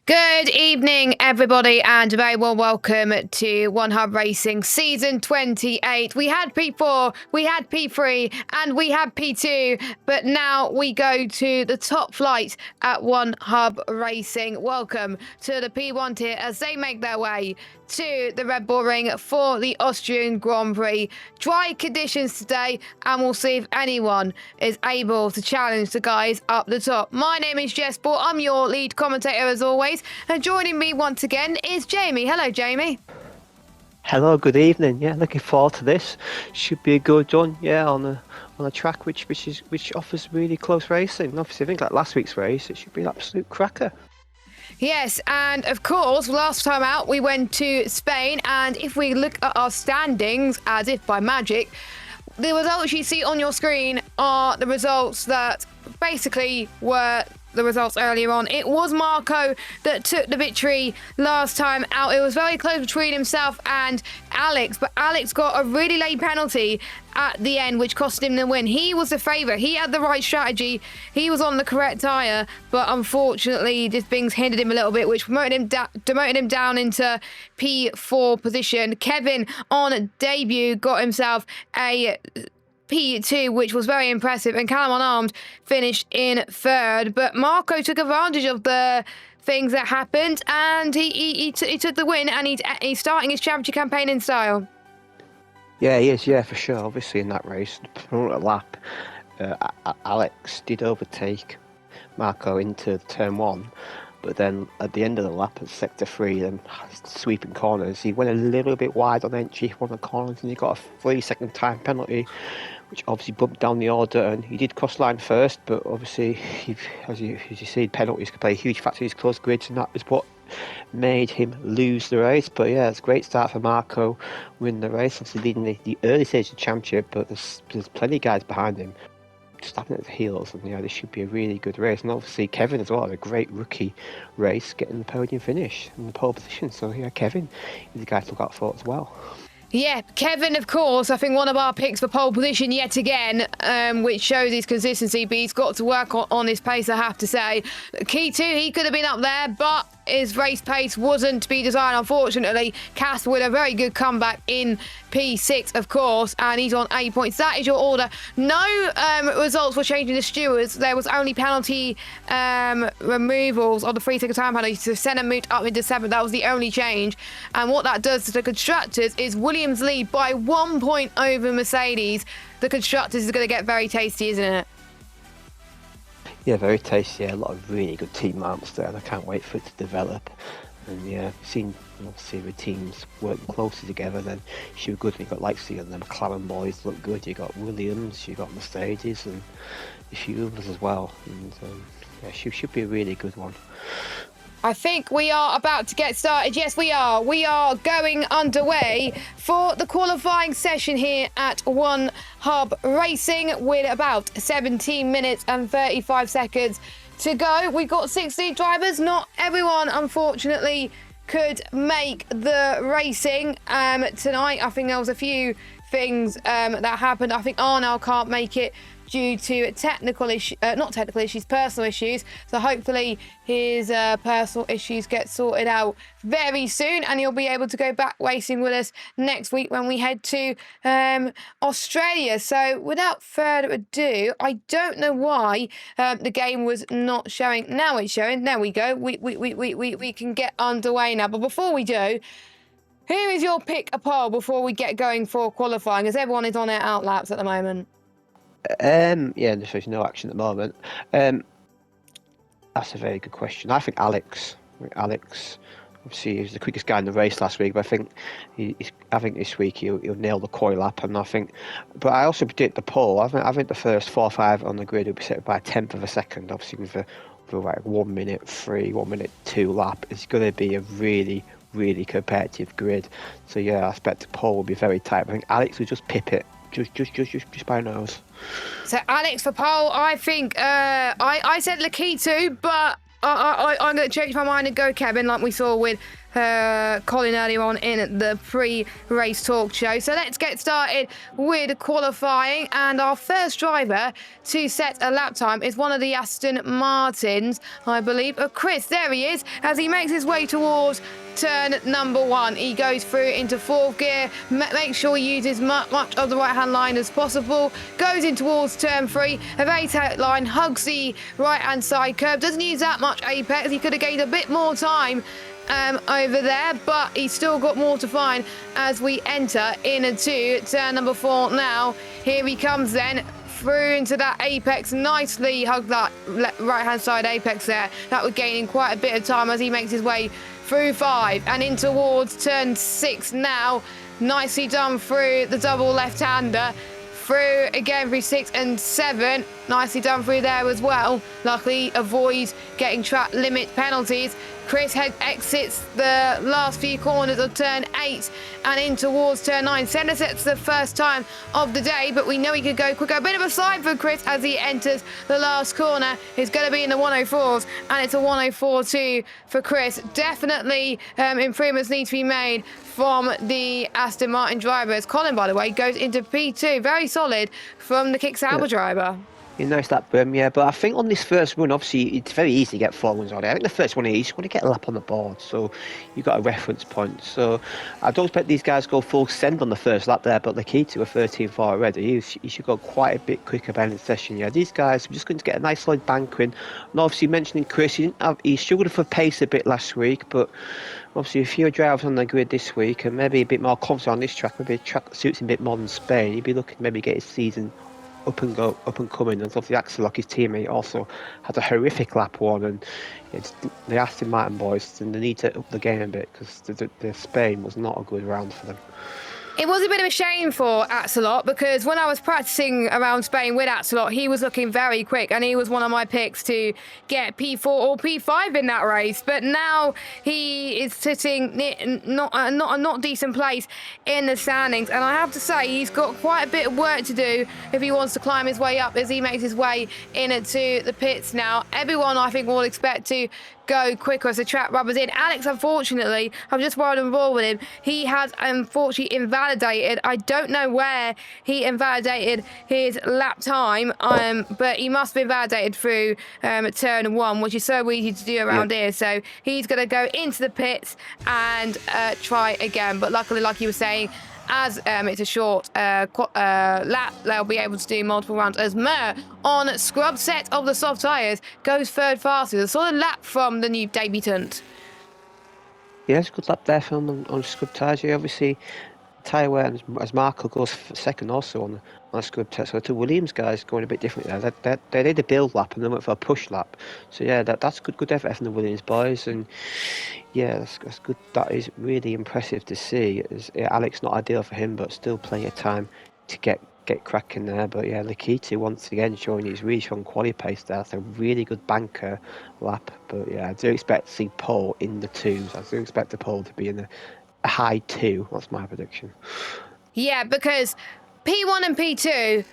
Good evening, everybody, and a very warm welcome to One Hub Racing Season 28. We had P4, we had P3, and we had P2, but now we go to the top flight at One Hub Racing. Welcome to the P1 tier as they make their way to the Red Bull Ring for the Austrian Grand Prix. Dry conditions today, and we'll see if anyone is able to challenge the guys up the top. My name is Jess Ball. I'm your lead commentator as always, and joining me once again is Jamie. Hello, Jamie. Hello, good evening. Yeah, looking forward to this. Should be a good one. Yeah, on a track which offers really close racing. Obviously, I think like last week's race, it should be an absolute cracker. Yes, and of course, last time out we went to Spain, and if we look at our standings, as if by magic, the results you see on your screen are the results that basically were the results earlier on. It was Marco that took the victory last time out. It was very close between himself and Alex, but Alex got a really late penalty at the end, which cost him the win. He was the favourite. He had the right strategy. He was on the correct tyre, but unfortunately, just things hindered him a little bit, which demoted him down into P4 position. Kevin, on debut, got himself a P2, which was very impressive, and Callum Unarmed finished in third. But Marco took advantage of the things that happened, and he took the win, and he's starting his championship campaign in style. Yeah, he is. Yeah, for sure. Obviously, in that race, the penultimate lap, Alex did overtake Marco into turn one, but then at the end of the lap at sector three, then sweeping corners, he went a little bit wide on entry for one of the corners, and he got a 3 second time penalty, which obviously bumped down the order. And he did cross line first, but obviously, as you see, penalties can play a huge factor in his close grids, and that is what made him lose the race. But yeah, it's a great start for Marco, win the race, obviously leading the early stage of the championship, but there's plenty of guys behind him snapping at the heels, and this should be a really good race. And obviously Kevin as well had a great rookie race, getting the podium finish in the pole position. So yeah, Kevin is a guy to look out for as well. Yeah, Kevin, of course, I think one of our picks for pole position yet again, which shows his consistency, but he's got to work on his pace, I have to say. Key 2, he could have been up there, but his race pace wasn't to be desired, unfortunately. Casper with a very good comeback in P6, of course, and he's on 8 points. That is your order. No results for changing the stewards. There was only penalty removals of the 3 second time penalty. So Senna moved up into 7th. That was the only change. And what that does to the constructors is Williams lead by 1 point over Mercedes. The constructors is going to get very tasty, isn't it? Yeah, very tasty. Yeah, a lot of really good team marks there, and I can't wait for it to develop. And yeah, seeing obviously the teams working closely together, then should be good. You've got like the McLaren boys look good. You got Williams, you got Mercedes, and a few others as well. And yeah, should be a really good one. I think we are about to get started. Yes, we are. We are going underway for the qualifying session here at One Hub Racing with about 17 minutes and 35 seconds to go. We've got 16 drivers. Not everyone, unfortunately, could make the racing tonight. I think there was a few things that happened. I think Arnold can't make it due to personal issues. So hopefully his personal issues get sorted out very soon, and he'll be able to go back racing with us next week when we head to Australia. So without further ado, I don't know why the game was not showing. Now it's showing. There we go. We can get underway now. But before we do, who is your pick a pole before we get going for qualifying, as everyone is on their outlaps at the moment? Yeah, there's no action at the moment. That's a very good question. I think Alex, obviously, he was the quickest guy in the race last week, but I think this week he'll nail the coil lap, and but I also predict the pole. I think the first 4 or 5 on the grid will be set by a tenth of a second. Obviously, with like 1 minute 3, 1 minute 2 lap, it's going to be a really, really competitive grid. So yeah, I expect the pole will be very tight. I think Alex will just pip it. Just by nose. So Alex for pole, I think I said Lakitu, but I'm going to change my mind and go Kevin, like we saw with Colin earlier on in the pre-race talk show. So let's get started with qualifying, and our first driver to set a lap time is one of the Aston Martins, I believe. Chris, there he is, as he makes his way towards turn number 1. He goes through into 4th gear, makes sure he uses much of the right-hand line as possible, goes in towards turn 3, a very tight line, hugs the right-hand side curb, doesn't use that much apex. He could have gained a bit more time over there, but he's still got more to find as we enter into turn number 4 now. Here he comes then, through into that apex, nicely hugged that right-hand side apex there. That was gaining quite a bit of time as he makes his way through 5 and in towards turn 6 now. Nicely done through the double left-hander. Through again through 6 and 7. Nicely done through there as well. Luckily avoids getting track limit penalties. Chris exits the last few corners of turn 8 and in towards turn 9. Senna sets the first time of the day, but we know he could go quicker. A bit of a slide for Chris as he enters the last corner. He's going to be in the 104s, and it's a 104.2 for Chris. Definitely improvements need to be made from the Aston Martin drivers. Colin, by the way, goes into P2. Very solid from the Kick Sauber driver. Nice that berm, yeah. But I think on this first run, obviously, it's very easy to get 4 runs on it. I think the first one, you just want to get a lap on the board, so you've got a reference point. So I don't expect these guys to go full send on the first lap there, but the key to a 13.4 already, he should go quite a bit quicker by the session. Yeah, these guys are just going to get a nice solid banker in. And obviously, mentioning Chris, he struggled for pace a bit last week, but obviously a few drivers on the grid this week and maybe a bit more confident on this track, maybe a track that suits him a bit more than Spain. He'd be looking to maybe get his season up and coming. And obviously Axel, his teammate, also had a horrific lap one, and the Aston Martin boys, and they need to up the game a bit because the Spain was not a good round for them. It was a bit of a shame for Axelot because when I was practicing around Spain with Axelot, he was looking very quick and he was one of my picks to get P4 or P5 in that race. But now he is sitting not a not decent place in the standings. And I have to say, he's got quite a bit of work to do if he wants to climb his way up as he makes his way into the pits now. Everyone, I think, will expect to go quicker as the track rubbers in. Alex, unfortunately, I've just rode and rolled with him. He has unfortunately invalidated. I don't know where he invalidated his lap time, but he must be invalidated through turn 1, which is so easy to do around here. So he's going to go into the pits and try again. But luckily, like you were saying, as it's a short lap, they'll be able to do multiple rounds as Mer on scrub set of the soft tyres goes third fastest. A solid lap from the new debutant. Yeah, it's a good lap there from them on scrub tyres. Yeah, obviously tyre wear as Marco goes second also on a scrub test. So the Williams guys going a bit different there. They did a build lap and then went for a push lap. So yeah, that's good effort from the Williams boys, and yeah, that's good. That is really impressive to see. Alex, not ideal for him, but still plenty of time to get cracking there. But yeah, Nikita once again showing his really strong quality pace there. That's a really good banker lap. But yeah, I do expect to see Paul in the twos. I do expect the Paul to be in a high 2. That's my prediction. Yeah, because P1 and P2,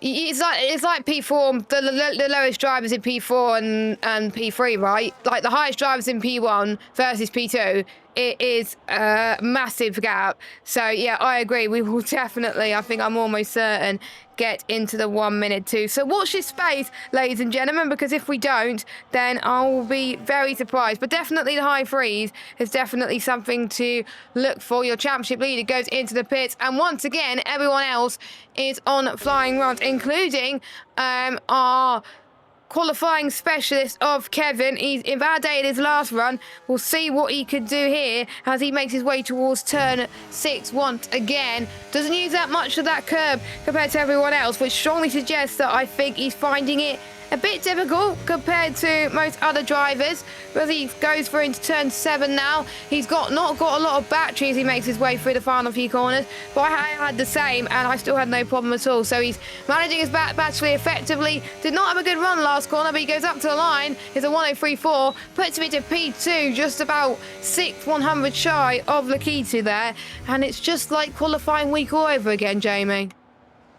it's like P4, the lowest drivers in P4 and P3, right? Like the highest drivers in P1 versus P2, it is a massive gap. So yeah, I agree. We will definitely, I think I'm almost certain, get into the 1 minute 2. So watch this space, ladies and gentlemen, because if we don't, then I will be very surprised. But definitely the high 3s is definitely something to look for. Your championship leader goes into the pits, and once again, everyone else is on flying runs, including our qualifying specialist of Kevin. He's invalidated his last run. We'll see what he could do here as he makes his way towards turn 6 once again. Doesn't use that much of that curb compared to everyone else, which strongly suggests that I think he's finding it a bit difficult compared to most other drivers. As he goes through into turn 7 now, he's not got a lot of battery as he makes his way through the final few corners, but I had the same and I still had no problem at all. So he's managing his battery effectively. Did not have a good run last corner, but he goes up to the line. It's a 103.4, puts him into P2, just about 100 shy of Lakitu there, and it's just like qualifying week all over again, Jamie.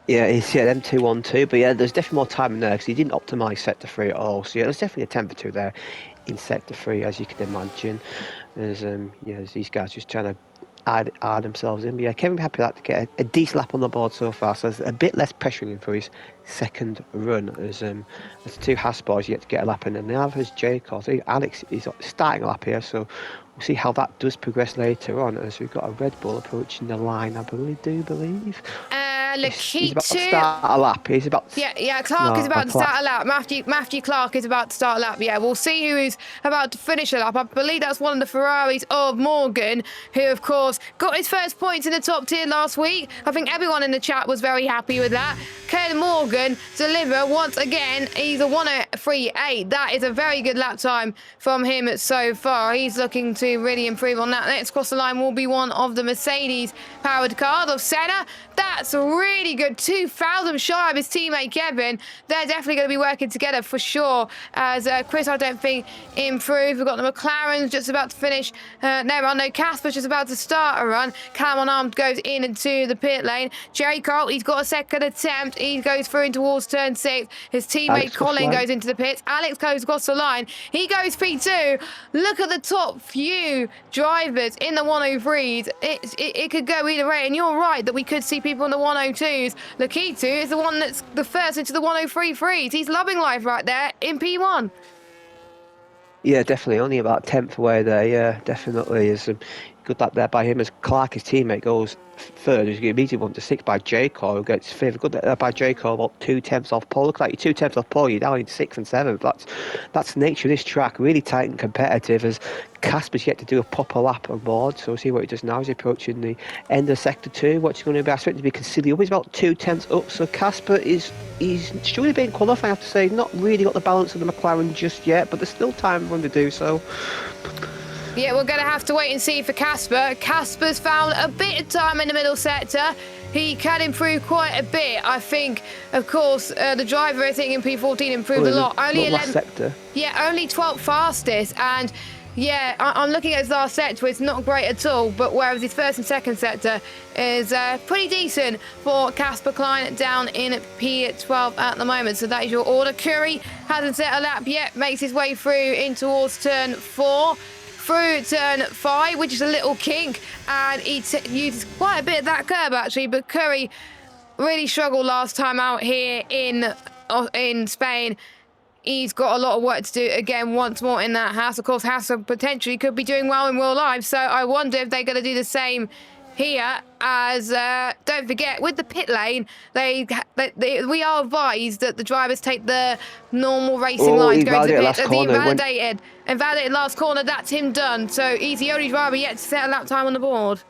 Yeah, it's them 2-1-2, but yeah, there's definitely more time in there because he didn't optimise sector 3 at all. So yeah, there's definitely a temper 2 there in sector 3, as you can imagine. There's these guys just trying to add themselves in. But yeah, Kevin happy that to get a decent lap on the board so far. So there's a bit less pressuring him for his second run as the 2 Haas boys yet to get a lap in, and the other is Jacob. Alex is starting a lap here, so we'll see how that does progress later on as we've got a Red Bull approaching the line, I believe. He's about to start a lap. He's about to... Yeah, Clark is about to start a lap. Matthew Clark is about to start a lap. Yeah, we'll see who is about to finish a lap. I believe that's one of the Ferraris of Morgan, who, of course, got his first points in the top tier last week. I think everyone in the chat was very happy with that. Caleb Morgan deliver once again. He's a 103.8. That is a very good lap time from him so far. He's looking to really improve on that. Next across the line will be one of the Mercedes-powered cars of Senna. That's really good. 2,000 shy of his teammate Kevin. They're definitely going to be working together for sure. As Chris, I don't think, improved. We've got the McLarens just about to finish their run. No, Casper's just about to start a run. Cam Unarmed goes into the pit lane. Jerry Cole, he's got a second attempt. He goes through towards turn 6. His teammate Colin goes into the pits. Alex goes across the line. He goes P2. Look at the top few drivers in the 103s. It could go either way. And you're right that we could see people from the 102s. Lakitu is the one that's the first into the 103.3s. He's loving life right there in P1. Yeah, definitely. Only about 10th away there. Yeah, definitely. Is good lap there by him as Clark, his teammate, goes third. He's immediately 1 to 6 by Jacob, who gets fifth. Good there by Jacob, about 2/10 off pole. Look like you're 2/10 off pole. You're down in 6th and 7th. That's the nature of this track. Really tight and competitive. As Casper's yet to do a proper lap on board, so we'll see what he does now. He's approaching the end of sector 2. What's he going to be? I expect to be considerable. He's about 2/10 up. So Casper he's surely been qualifying. I have to say, not really got the balance of the McLaren just yet, but there's still time for him to do so. Yeah, we're going to have to wait and see for Casper. Casper's found a bit of time in the middle sector. He can improve quite a bit. I think, of course, the driver, I think, in P14 improved a lot. Only 11 sector. Yeah, only 12th fastest. And yeah, I'm looking at his last sector. It's not great at all. But whereas his first and second sector is pretty decent for Casper Klein down in P12 at the moment. So that is your order. Curry hasn't set a lap yet. Makes his way through in towards turn 4. Through turn 5, which is a little kink, and he uses quite a bit of that curb actually, but Curry really struggled last time out here in Spain. He's got a lot of work to do again once more in that Haas. Of course, Haas potentially could be doing well in real life, so I wonder if they're going to do the same here. As don't forget, with the pit lane, we are advised that the drivers take the normal racing line to go to the pit. The invalidated last corner, that's him done. So he's the only driver yet to set a lap time on the board.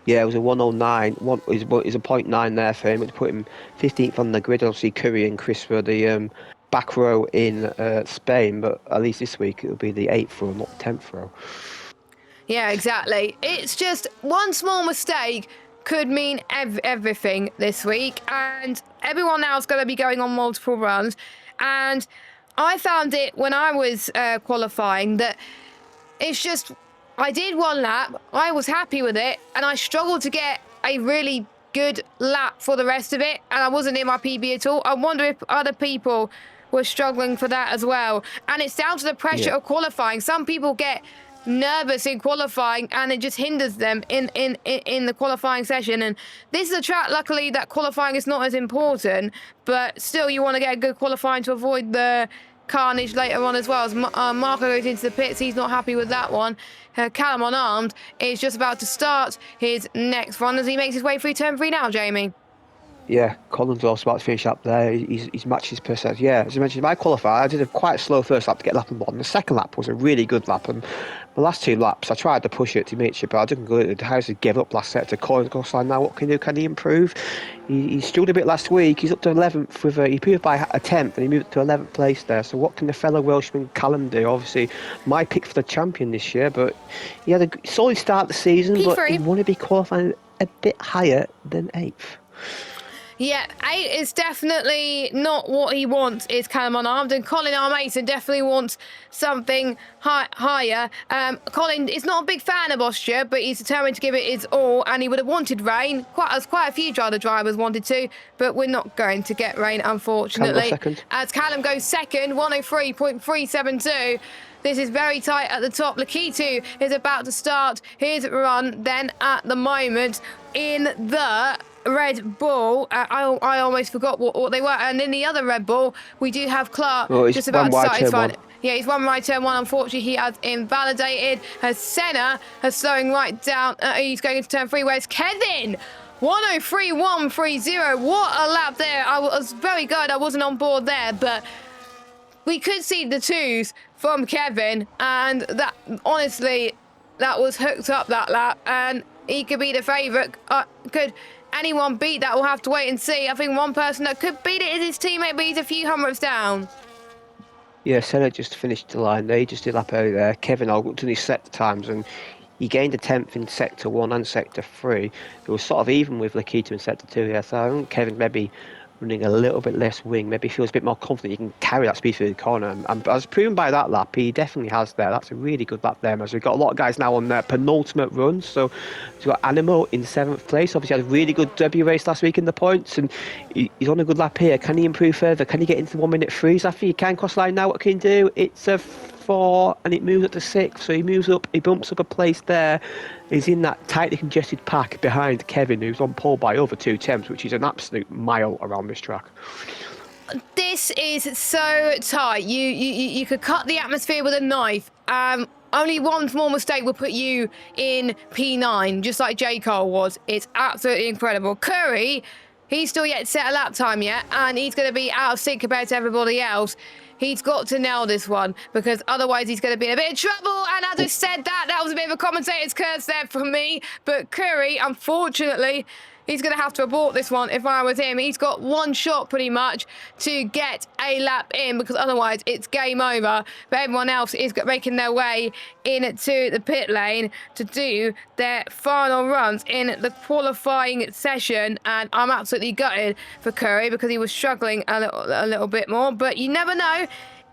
Yeah, it was a 109. Is a 0.9 there for him, which put him 15th on the grid. Obviously, Curry and Chris were the back row in Spain, but at least this week it'll be the 8th row, not the 10th row. Yeah, exactly. It's just one small mistake could mean everything this week, and everyone now is going to be going on multiple runs. And I found it when I was qualifying that it's just, I did one lap, I was happy with it, and I struggled to get a really good lap for the rest of it, and I wasn't in my PB at all. I wonder if other people were struggling for that as well. And it's down to the pressure of qualifying. Some people get nervous in qualifying and it just hinders them in the qualifying session. And this is a track, luckily, that qualifying is not as important, but still you want to get a good qualifying to avoid the carnage later on as well. As Marco goes into the pits, he's not happy with that one. Callum Unarmed is just about to start his next run as he makes his way through turn 3 now, Jamie. Yeah, Colin's also about to finish up there. He's matched his percent. Yeah, as I mentioned, I qualified. I did a quite slow first lap to get lap on board. And the second lap was a really good lap. And the last 2 laps, I tried to push it to make sure, but I didn't go. The house gave up last sector. Colin's goes like, now what can he do? Can he improve? He struggled a bit last week. He's up to 11th with he improved by a 10th and he moved to 11th place there. So what can the fellow Welshman Callum do? Obviously, my pick for the champion this year, but he had a solid start of the season, P3. but he want to be qualifying a bit higher than 8th. Yeah, 8 is definitely not what he wants, is Callum Unarmed, and Colin R. Mason definitely wants something higher. Colin is not a big fan of Austria, but he's determined to give it his all, and he would have wanted rain, quite a few other drivers wanted to, but we're not going to get rain, unfortunately. As Callum goes second, 103.372. This is very tight at the top. Lakitu is about to start his run then at the moment in the Red Bull. I almost forgot what they were. And in the other Red Bull, we do have Clark just about to start his run. Yeah, he's one right turn 1. Unfortunately, he has invalidated. As Senna has slowing right down. He's going into turn 3. Where's Kevin? 103.130. What a lap there. I was very good. I wasn't on board there, but we could see the 2s from Kevin, and that honestly, that was hooked up that lap, and he could be the favourite. Could anyone beat that? We'll have to wait and see. I think one person that could beat it is his teammate, but he's a few hundredths down. Yeah, Senna just finished the line there. He just did lap early there. Kevin, I looked at his sector times and he gained a 10th in sector 1 and sector 3. It was sort of even with Lakitu in sector 2 here. So I think Kevin maybe running a little bit less wing, maybe feels a bit more confident he can carry that speed through the corner. And as proven by that lap, he definitely has there. That's a really good lap there, as we've got a lot of guys now on their penultimate runs. So we've got Animo in 7th place. Obviously had a really good debut race last week in the points, and he's on a good lap here. Can he improve further? Can he get into the 1 minute freeze? I think he can cross line now. What can he do? It's a 4, and it moves up to 6. So he moves up, he bumps up a place there. He's in that tightly congested pack behind Kevin, who's on pole by over 2 temps, which is an absolute mile around this track. This is so tight. You could cut the atmosphere with a knife. Only one small mistake will put you in P9, just like J. Cole was. It's absolutely incredible. Curry, he's still yet to set a lap time yet, and he's going to be out of sync compared to everybody else. He's got to nail this one, because otherwise he's going to be in a bit of trouble. And as I said that was a bit of a commentator's curse there from me. But Curry, unfortunately, he's going to have to abort this one if I was him. He's got one shot pretty much to get a lap in, because otherwise it's game over. But everyone else is making their way into the pit lane to do their final runs in the qualifying session. And I'm absolutely gutted for Curry, because he was struggling a little bit more. But you never know.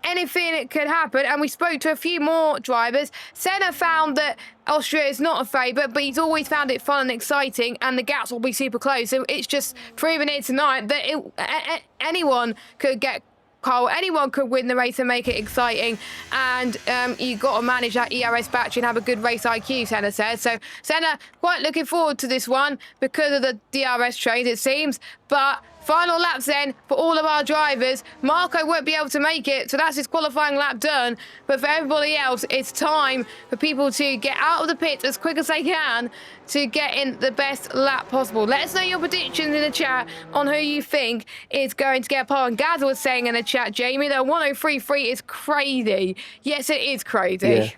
Anything could happen. And we spoke to a few more drivers. Senna found that Austria is not a favourite, but he's always found it fun and exciting, and the gaps will be super close. So it's just proving here tonight that anyone could get Cole, anyone could win the race and make it exciting. And you've got to manage that ERS battery and have a good race IQ, Senna says. So Senna, quite looking forward to this one because of the DRS trade, it seems. But final laps then for all of our drivers. Marco won't be able to make it, so that's his qualifying lap done. But for everybody else, it's time for people to get out of the pit as quick as they can to get in the best lap possible. Let us know your predictions in the chat on who you think is going to get pole. And Gaz was saying in the chat, Jamie, that 103.3 is crazy. Yes, it is crazy. Yeah.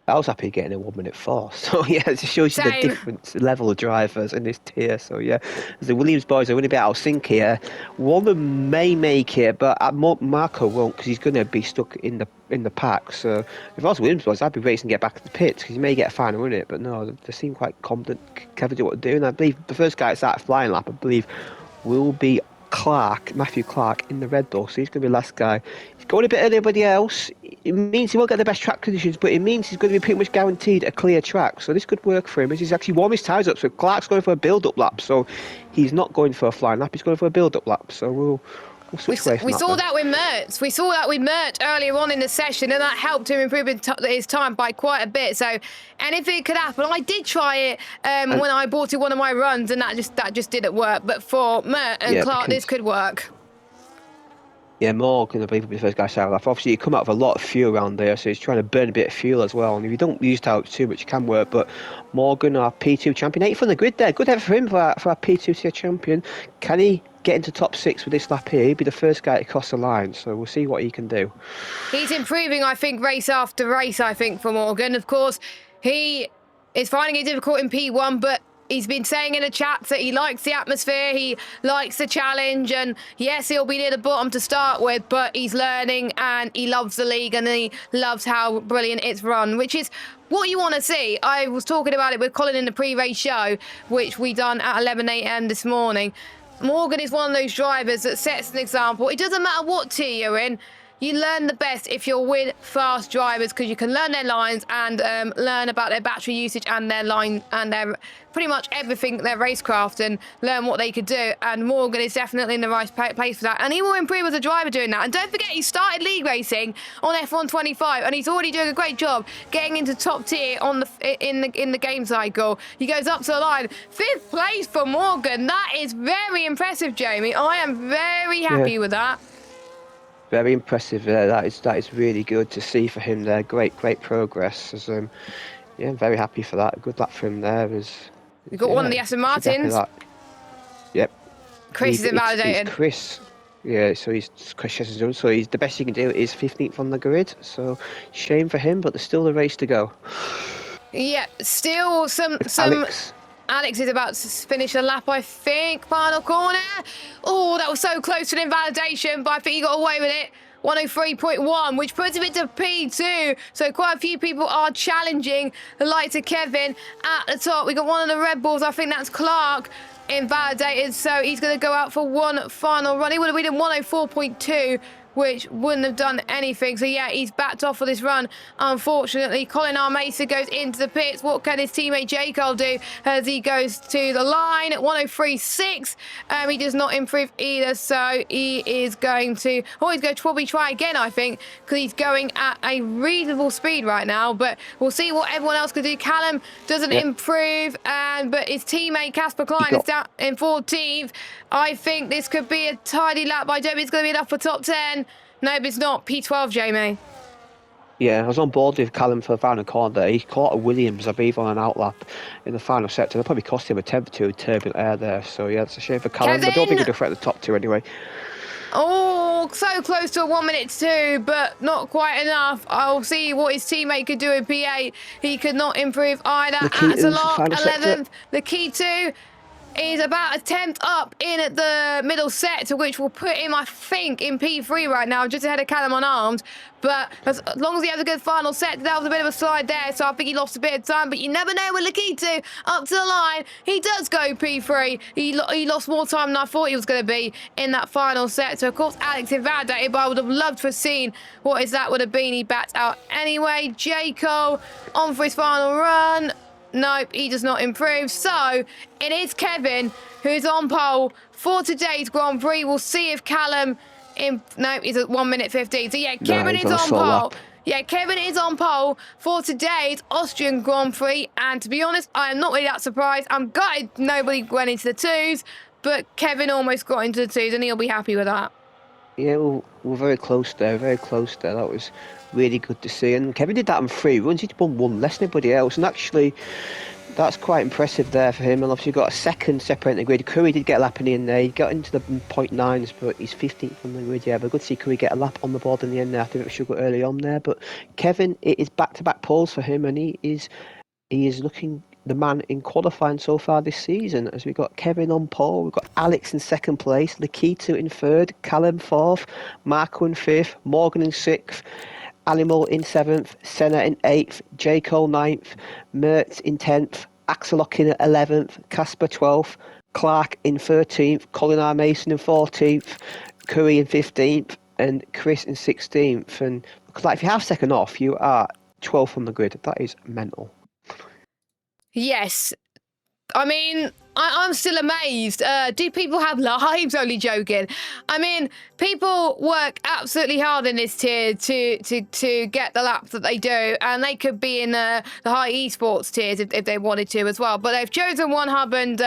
I was happy getting a 1 minute 4. So yeah, it shows you the different level of drivers in this tier. So yeah, the Williams boys are really a bit out of sync here. One of them may make it, but Marco won't, because he's going to be stuck in the pack. So if I was Williams boys, I'd be racing to get back to the pits, because he may get a final in it. But no, they seem quite confident. Kevin do what to do, and I believe the first guy that's at flying lap, I believe, will be Matthew Clark in the Red Bull. So he's going to be the last guy. He's going a bit earlier than everybody else. It means he won't get the best track conditions, but it means he's going to be pretty much guaranteed a clear track. So this could work for him, as he's actually warmed his tyres up. So Clark's going for a build-up lap. So he's not going for a flying lap. He's going for a build-up lap. So we'll switch away from we saw that with Mertz. We saw that with Mertz earlier on in the session, and that helped him improve his time by quite a bit. So anything could happen. I did try it when I bought it one of my runs, and that just didn't work. But for Mertz and Clark, this could work. Yeah, Morgan, I believe, will be the first guy to start off. Obviously, you come out with a lot of fuel around there, so he's trying to burn a bit of fuel as well. And if you don't use it too much, it can work. But Morgan, our P2 champion, 8th on the grid there. Good effort for him for our P2 tier champion. Can he get into top 6 with this lap here? He'll be the first guy to cross the line, so we'll see what he can do. He's improving, I think, race after race, I think, for Morgan. Of course, he is finding it difficult in P1, but he's been saying in the chat that he likes the atmosphere, he likes the challenge, and yes, he'll be near the bottom to start with, but he's learning and he loves the league and he loves how brilliant it's run, which is what you want to see. I was talking about it with Colin in the pre-race show, which we done at 11 a.m. this morning. Morgan is one of those drivers that sets an example. It doesn't matter what tier you're in. You learn the best if you're with fast drivers, because you can learn their lines and learn about their battery usage and their line and their pretty much everything, their racecraft, and learn what they could do. And Morgan is definitely in the right place for that. And he will improve as a driver doing that. And don't forget, he started league racing on F1 25, and he's already doing a great job getting into top tier on in the game cycle. He goes up to the line. 5th place for Morgan. That is very impressive, Jamie. I am very happy with that. Very impressive there. That is really good to see for him there. Great progress. As, yeah, I'm very happy for that. Good luck for him there. We've got one of the Aston Martins. Yep. Chris is invalidated. Chris. Yeah, so Chris has done. So the best he can do is 15th on the grid. So shame for him, but there's still a race to go. Yeah, still some. Alex is about to finish a lap, I think. Final corner. Oh, that was so close to an invalidation, but I think he got away with it. 103.1, which puts him into P2. So quite a few people are challenging the likes of Kevin at the top. We got one of the Red Bulls. I think that's Clark, invalidated. So he's going to go out for one final run. He would have been in 104.2, which wouldn't have done anything. So yeah, he's backed off for this run. Unfortunately, Colin Armasa goes into the pits. What can his teammate J. Cole do as he goes to the line at 103.6? He does not improve either, so he is going to, he's going to probably try again, I think, because he's going at a reasonable speed right now, but we'll see what everyone else can do. Callum doesn't improve, but his teammate Casper Klein is down in 14th. I think this could be a tidy lap. I don't think it's going to be enough for top 10. No, but it's not. P12, Jamie. Yeah, I was on board with Callum for the final corner there. He caught a Williams, I believe, on an outlap in the final sector. That probably cost him a tenth or two turbulent air there. So yeah, it's a shame for Callum. I don't think he'd threat the top two anyway. Oh, so close to a 1 minute 2, but not quite enough. I'll see what his teammate could do in P8. He could not improve either. Axelot, 11th. The key 2 is about a 10th up in the middle sector, which will put him, I think, in P3 right now, just ahead of Callum Unarmed. But as long as he has a good final set, that was a bit of a slide there, so I think he lost a bit of time. But you never know with Lakitu up to the line. He does go P3. He lost more time than I thought he was going to be in that final set. So, of course, Alex invalidated, but I would have loved to have seen what that would have been. He backed out anyway. Jaco on for his final run. Nope, he does not improve. So it is Kevin who's on pole for today's Grand Prix. We'll see if Callum... No, he's at 1 minute 15. So yeah, Kevin is on pole. Yeah, Kevin is on pole for today's Austrian Grand Prix. And to be honest, I am not really that surprised. I'm gutted nobody went into the twos, but Kevin almost got into the twos and he'll be happy with that. Yeah, we're very close there, very close there. That was really good to see. And Kevin did that on 3 runs. He'd won one less than anybody else. And actually, that's quite impressive there for him. And obviously, got a second separating the grid. Curry did get a lap in the end there. He got into the 0.9s, but he's 15th on the grid. Yeah, but good to see Curry get a lap on the board in the end there. I think it was sugar early on there. But Kevin, it is back-to-back poles for him, and he is looking the man in qualifying so far this season, as we've got Kevin on pole, we've got Alex in second place, Lakitu in third, Callum fourth, Marco in fifth, Morgan in sixth, Animal in seventh, Senna in eighth, J. Cole ninth, Mertz in 10th, Axelot in 11th, Casper 12th, Clark in 13th, Colin R. Mason in 14th, Curry in 15th, and Chris in 16th. And like, if you have second off, you are 12th on the grid. That is mental. Yes. I mean, I'm still amazed. Do people have lives? Only joking. I mean, people work absolutely hard in this tier to get the laps that they do, and they could be in the high esports tiers if they wanted to as well. But they've chosen one hub, and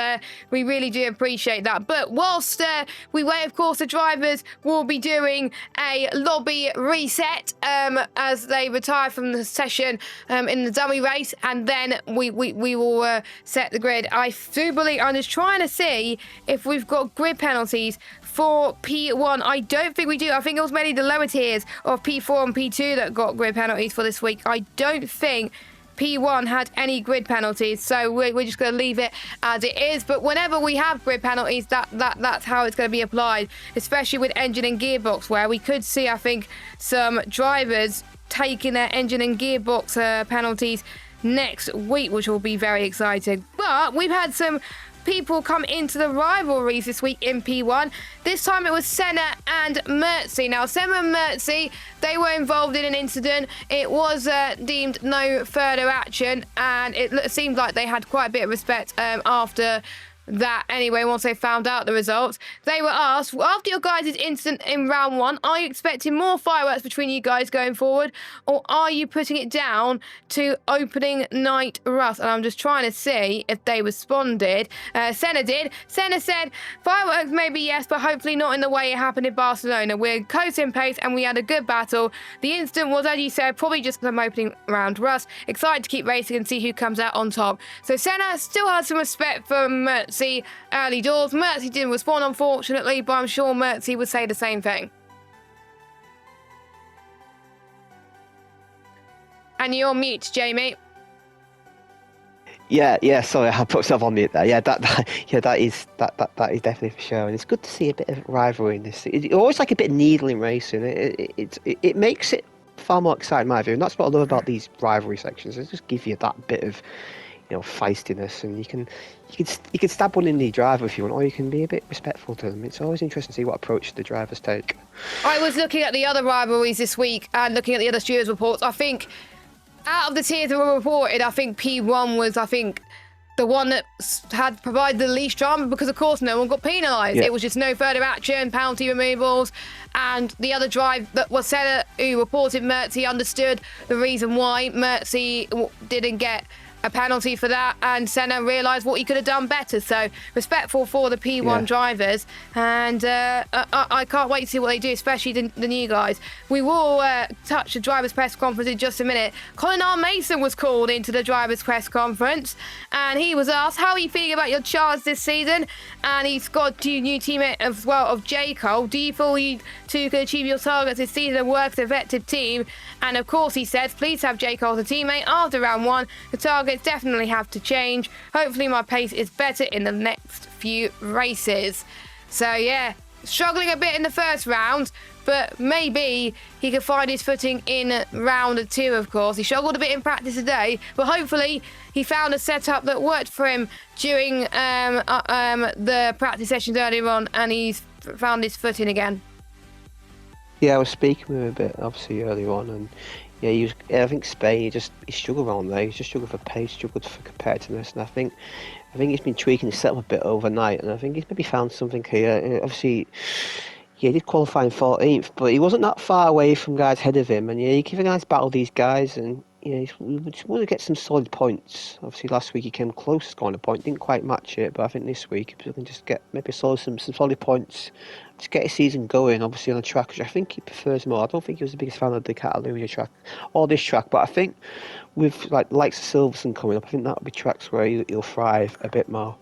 we really do appreciate that. But whilst we wait, of course, the drivers will be doing a lobby reset as they retire from the session in the dummy race, and then we will set the grid. I do believe, I'm just trying to see if we've got grid penalties for P1. I don't think we do. I think it was mainly the lower tiers of P4 and P2 that got grid penalties for this week. I don't think P1 had any grid penalties, so we're just going to leave it as it is. But whenever we have grid penalties, that's how it's going to be applied, especially with engine and gearbox, where we could see, I think, some drivers taking their engine and gearbox penalties next week, which will be very exciting. But we've had some people come into the rivalries this week in P1. This time it was Senna and Mertzy. Now, Senna and Mertzy, they were involved in an incident. It was deemed no further action, and it seemed like they had quite a bit of respect after that. Anyway, once they found out the results, they were asked, after your guys' incident in round 1, are you expecting more fireworks between you guys going forward, or are you putting it down to opening night rust? And I'm just trying to see if they responded. Senna did. Senna said, fireworks maybe yes, but hopefully not in the way it happened in Barcelona. We're close in pace and we had a good battle. The incident was, as you said, probably just some opening round rust. Excited to keep racing and see who comes out on top. So Senna still has some respect for Mertzy early doors. Mertzy didn't respond, unfortunately, but I'm sure Mertzy would say the same thing. And you're mute, Jamie. Yeah. Sorry, I put myself on mute there. Yeah, that is definitely for sure. And it's good to see a bit of rivalry in this. It's always like a bit of needling racing. It makes it far more exciting, in my view. And that's what I love about these rivalry sections. They just give you that bit of feistiness, and you can stab one in the driver if you want, or you can be a bit respectful to them. It's always interesting to see what approach the drivers take. I was looking at the other rivalries this week and looking at the other stewards' reports. I think out of the tiers that were reported, I think P1 was, the one that had provided the least drama, because of course no one got penalised. Yeah. It was just no further action, penalty removals, and the other drive that was Senna, who reported Mertzi, understood the reason why Mertzi didn't get a penalty for that, and Senna realised what he could have done better. So respectful for the P1 drivers, and I can't wait to see what they do, especially the new guys. We will touch the drivers' press conference in just a minute. Colin R. Mason was called into the drivers' press conference, and he was asked, how are you feeling about your chance this season? And he's got two new teammates as well of J. Cole. Do you feel you two can achieve your targets this season and work as a effective team? And of course, he says, please have J. Cole as a teammate after round one. The targets definitely have to change. Hopefully my pace is better in the next few races. So yeah, struggling a bit in the first round, but maybe he could find his footing in round two, of course. He struggled a bit in practice today, but hopefully he found a setup that worked for him during the practice sessions earlier on, and he's found his footing again. Yeah, I was speaking with him a bit, obviously, earlier on, and I think Spain, he struggled around there. He just struggled for pace, struggled for competitiveness, and I think he's been tweaking his setup a bit overnight, and I think he's maybe found something here. Obviously, he did qualify in 14th, but he wasn't that far away from guys ahead of him, and he gave a nice battle these guys, and we just want to get some solid points. Obviously, last week he came close to scoring a point, didn't quite match it, but I think this week he can just get maybe some solid points, just get his season going. Obviously on a track which I think he prefers more. I don't think he was the biggest fan of the Catalonia track or this track, but I think with likes of Silverstone coming up, I think that'll be tracks where he'll thrive a bit more.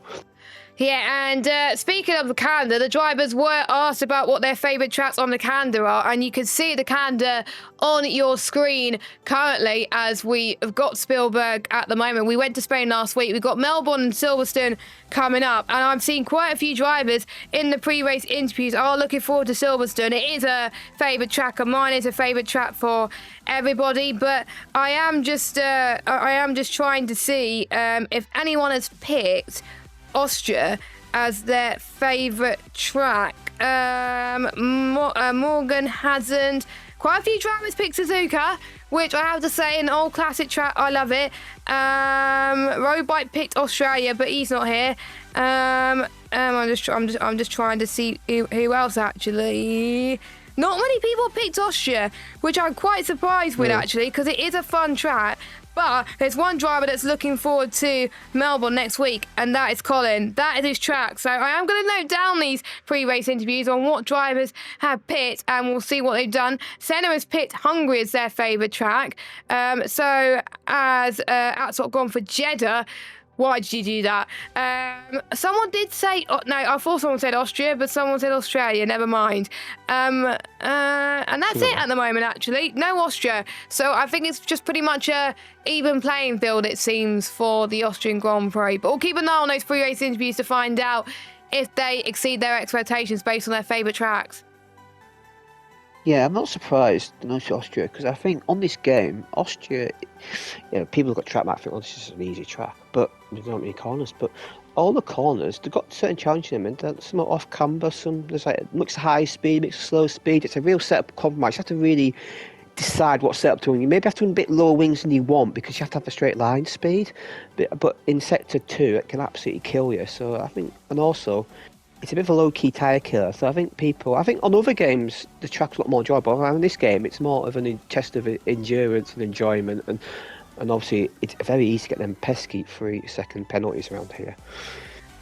Yeah, and speaking of the calendar, the drivers were asked about what their favourite tracks on the calendar are, and you can see the calendar on your screen currently as we have got Spielberg at the moment. We went to Spain last week. We've got Melbourne and Silverstone coming up, and I'm seeing quite a few drivers in the pre-race interviews are looking forward to Silverstone. It is a favourite track of mine. It's a favourite track for everybody, but I am just trying to see if anyone has picked Austria as their favourite track. Morgan hasn't. Quite a few drivers picked Suzuka, which I have to say, an old classic track. I love it. Roadbike picked Australia, but he's not here. I'm just trying to see who else actually. Not many people picked Austria, which I'm quite surprised with actually, because it is a fun track. But there's one driver that's looking forward to Melbourne next week, and that is Colin. That is his track. So I am going to note down these pre-race interviews on what drivers have picked, and we'll see what they've done. Senna has picked Hungary as their favourite track. So as Atzot gone for Jeddah. Why did you do that? Someone did say... Oh, no, I thought someone said Austria, but someone said Australia. Never mind. And that's it at the moment, actually. No Austria. So I think it's just pretty much a even playing field, it seems, for the Austrian Grand Prix. But we'll keep an eye on those pre-race interviews to find out if they exceed their expectations based on their favourite tracks. Yeah, I'm not surprised to Austria, because I think on this game, Austria, people have got track map think, this is an easy track, but there's not many corners. But all the corners, they've got certain challenges in them, and some are off camber, there's mix of high speed, mix of slow speed. It's a real setup compromise. You have to really decide what setup to run. You maybe have to run a bit lower wings than you want, because you have to have a straight line speed. But in sector 2, it can absolutely kill you. So I think, and also, it's a bit of a low-key tyre killer, so I think on other games the track's a lot more enjoyable. In this game it's more of a test of endurance and enjoyment, and obviously it's very easy to get them pesky 3-second penalties around here.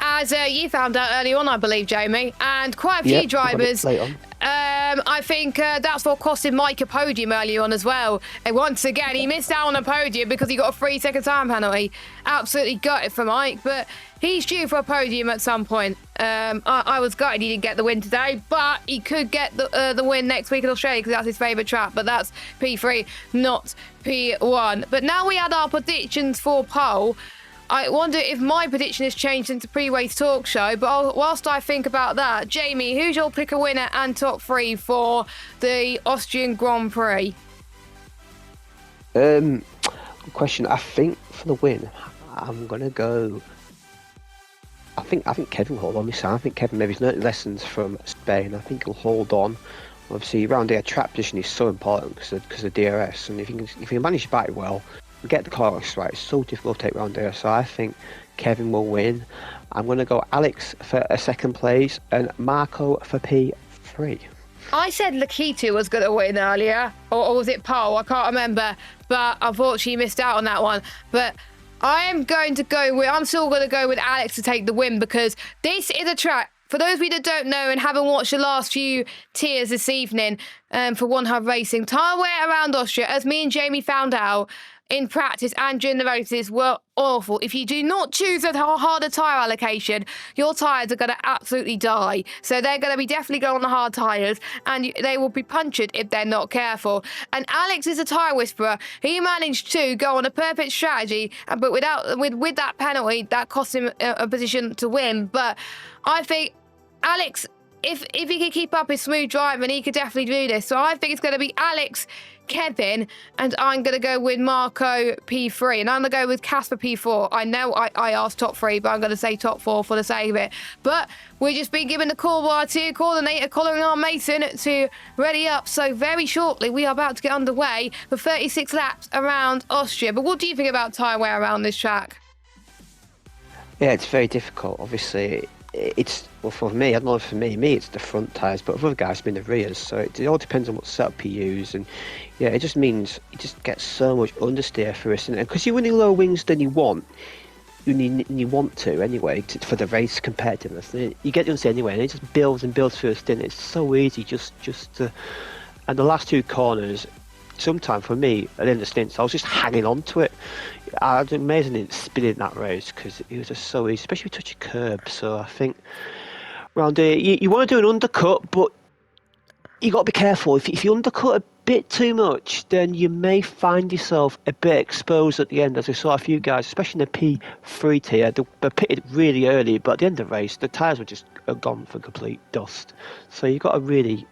As you found out early on, I believe, Jamie, and quite a few drivers. I think that's what costed Mike a podium earlier on as well. And once again, he missed out on a podium because he got a 3-second time penalty. Absolutely gutted for Mike, but he's due for a podium at some point. I was gutted he didn't get the win today, but he could get the win next week in Australia because that's his favourite track. But that's P3, not P1. But now we had our predictions for pole. I wonder if my prediction has changed into pre-race talk show, but whilst I think about that, Jamie, who's your pick a winner and top 3 for the Austrian Grand Prix? Good question. I think for the win, I'm gonna go. I think Kevin will hold on this time. I think Kevin maybe he's learnt lessons from Spain. I think he'll hold on. Obviously, round here trap position is so important because of DRS, and if you manage to bat it well, get the chorus right, it's so difficult to take round here. So I think Kevin will win. I'm going to go Alex for a second place and Marco for P3. I said Lakita was going to win earlier, or was it Paul? I can't remember, but unfortunately missed out on that one. But I'm still going to go with Alex to take the win, because this is a track, for those of you that don't know and haven't watched the last few tiers this evening for One Hub Racing, tyre wear around Austria, as me and Jamie found out in practice and during the races, were awful. If you do not choose a harder tyre allocation, your tyres are going to absolutely die. So they're going to be definitely going on the hard tyres, and they will be punctured if they're not careful. And Alex is a tyre whisperer. He managed to go on a perfect strategy, but with that penalty, that cost him a position to win. But I think Alex, if he can keep up his smooth driving, he could definitely do this. So I think it's going to be Alex, Kevin, and I'm going to go with Marco P3, and I'm going to go with Casper P4. I know I asked top 3, but I'm going to say top 4 for the sake of it. But we've just been given the call by our tier coordinator, Colin R. Mason, to ready up. So very shortly, we are about to get underway for 36 laps around Austria. But what do you think about tyre wear around this track? Yeah, it's very difficult. Obviously, for me, I don't know if for me it's the front tyres, but for other guys, it's been the rears. So it all depends on what setup you use, and yeah, it just means you just get so much understeer for us, and because you're running lower wings than you want to anyway for the race competitiveness. You get the understeer anyway, and it just builds and builds through a stint. It's so easy just to, and the last 2 corners. Sometimes for me, at the end of the stints, I was just hanging on to it. I was amazing in spinning that race because it was just so easy, especially if you touch a curb. So I think round here, you want to do an undercut, but you got to be careful. If you undercut a bit too much, then you may find yourself a bit exposed at the end, as we saw a few guys, especially in the P3 tier. They pitted really early, but at the end of the race, the tyres were just gone for complete dust. So you got to really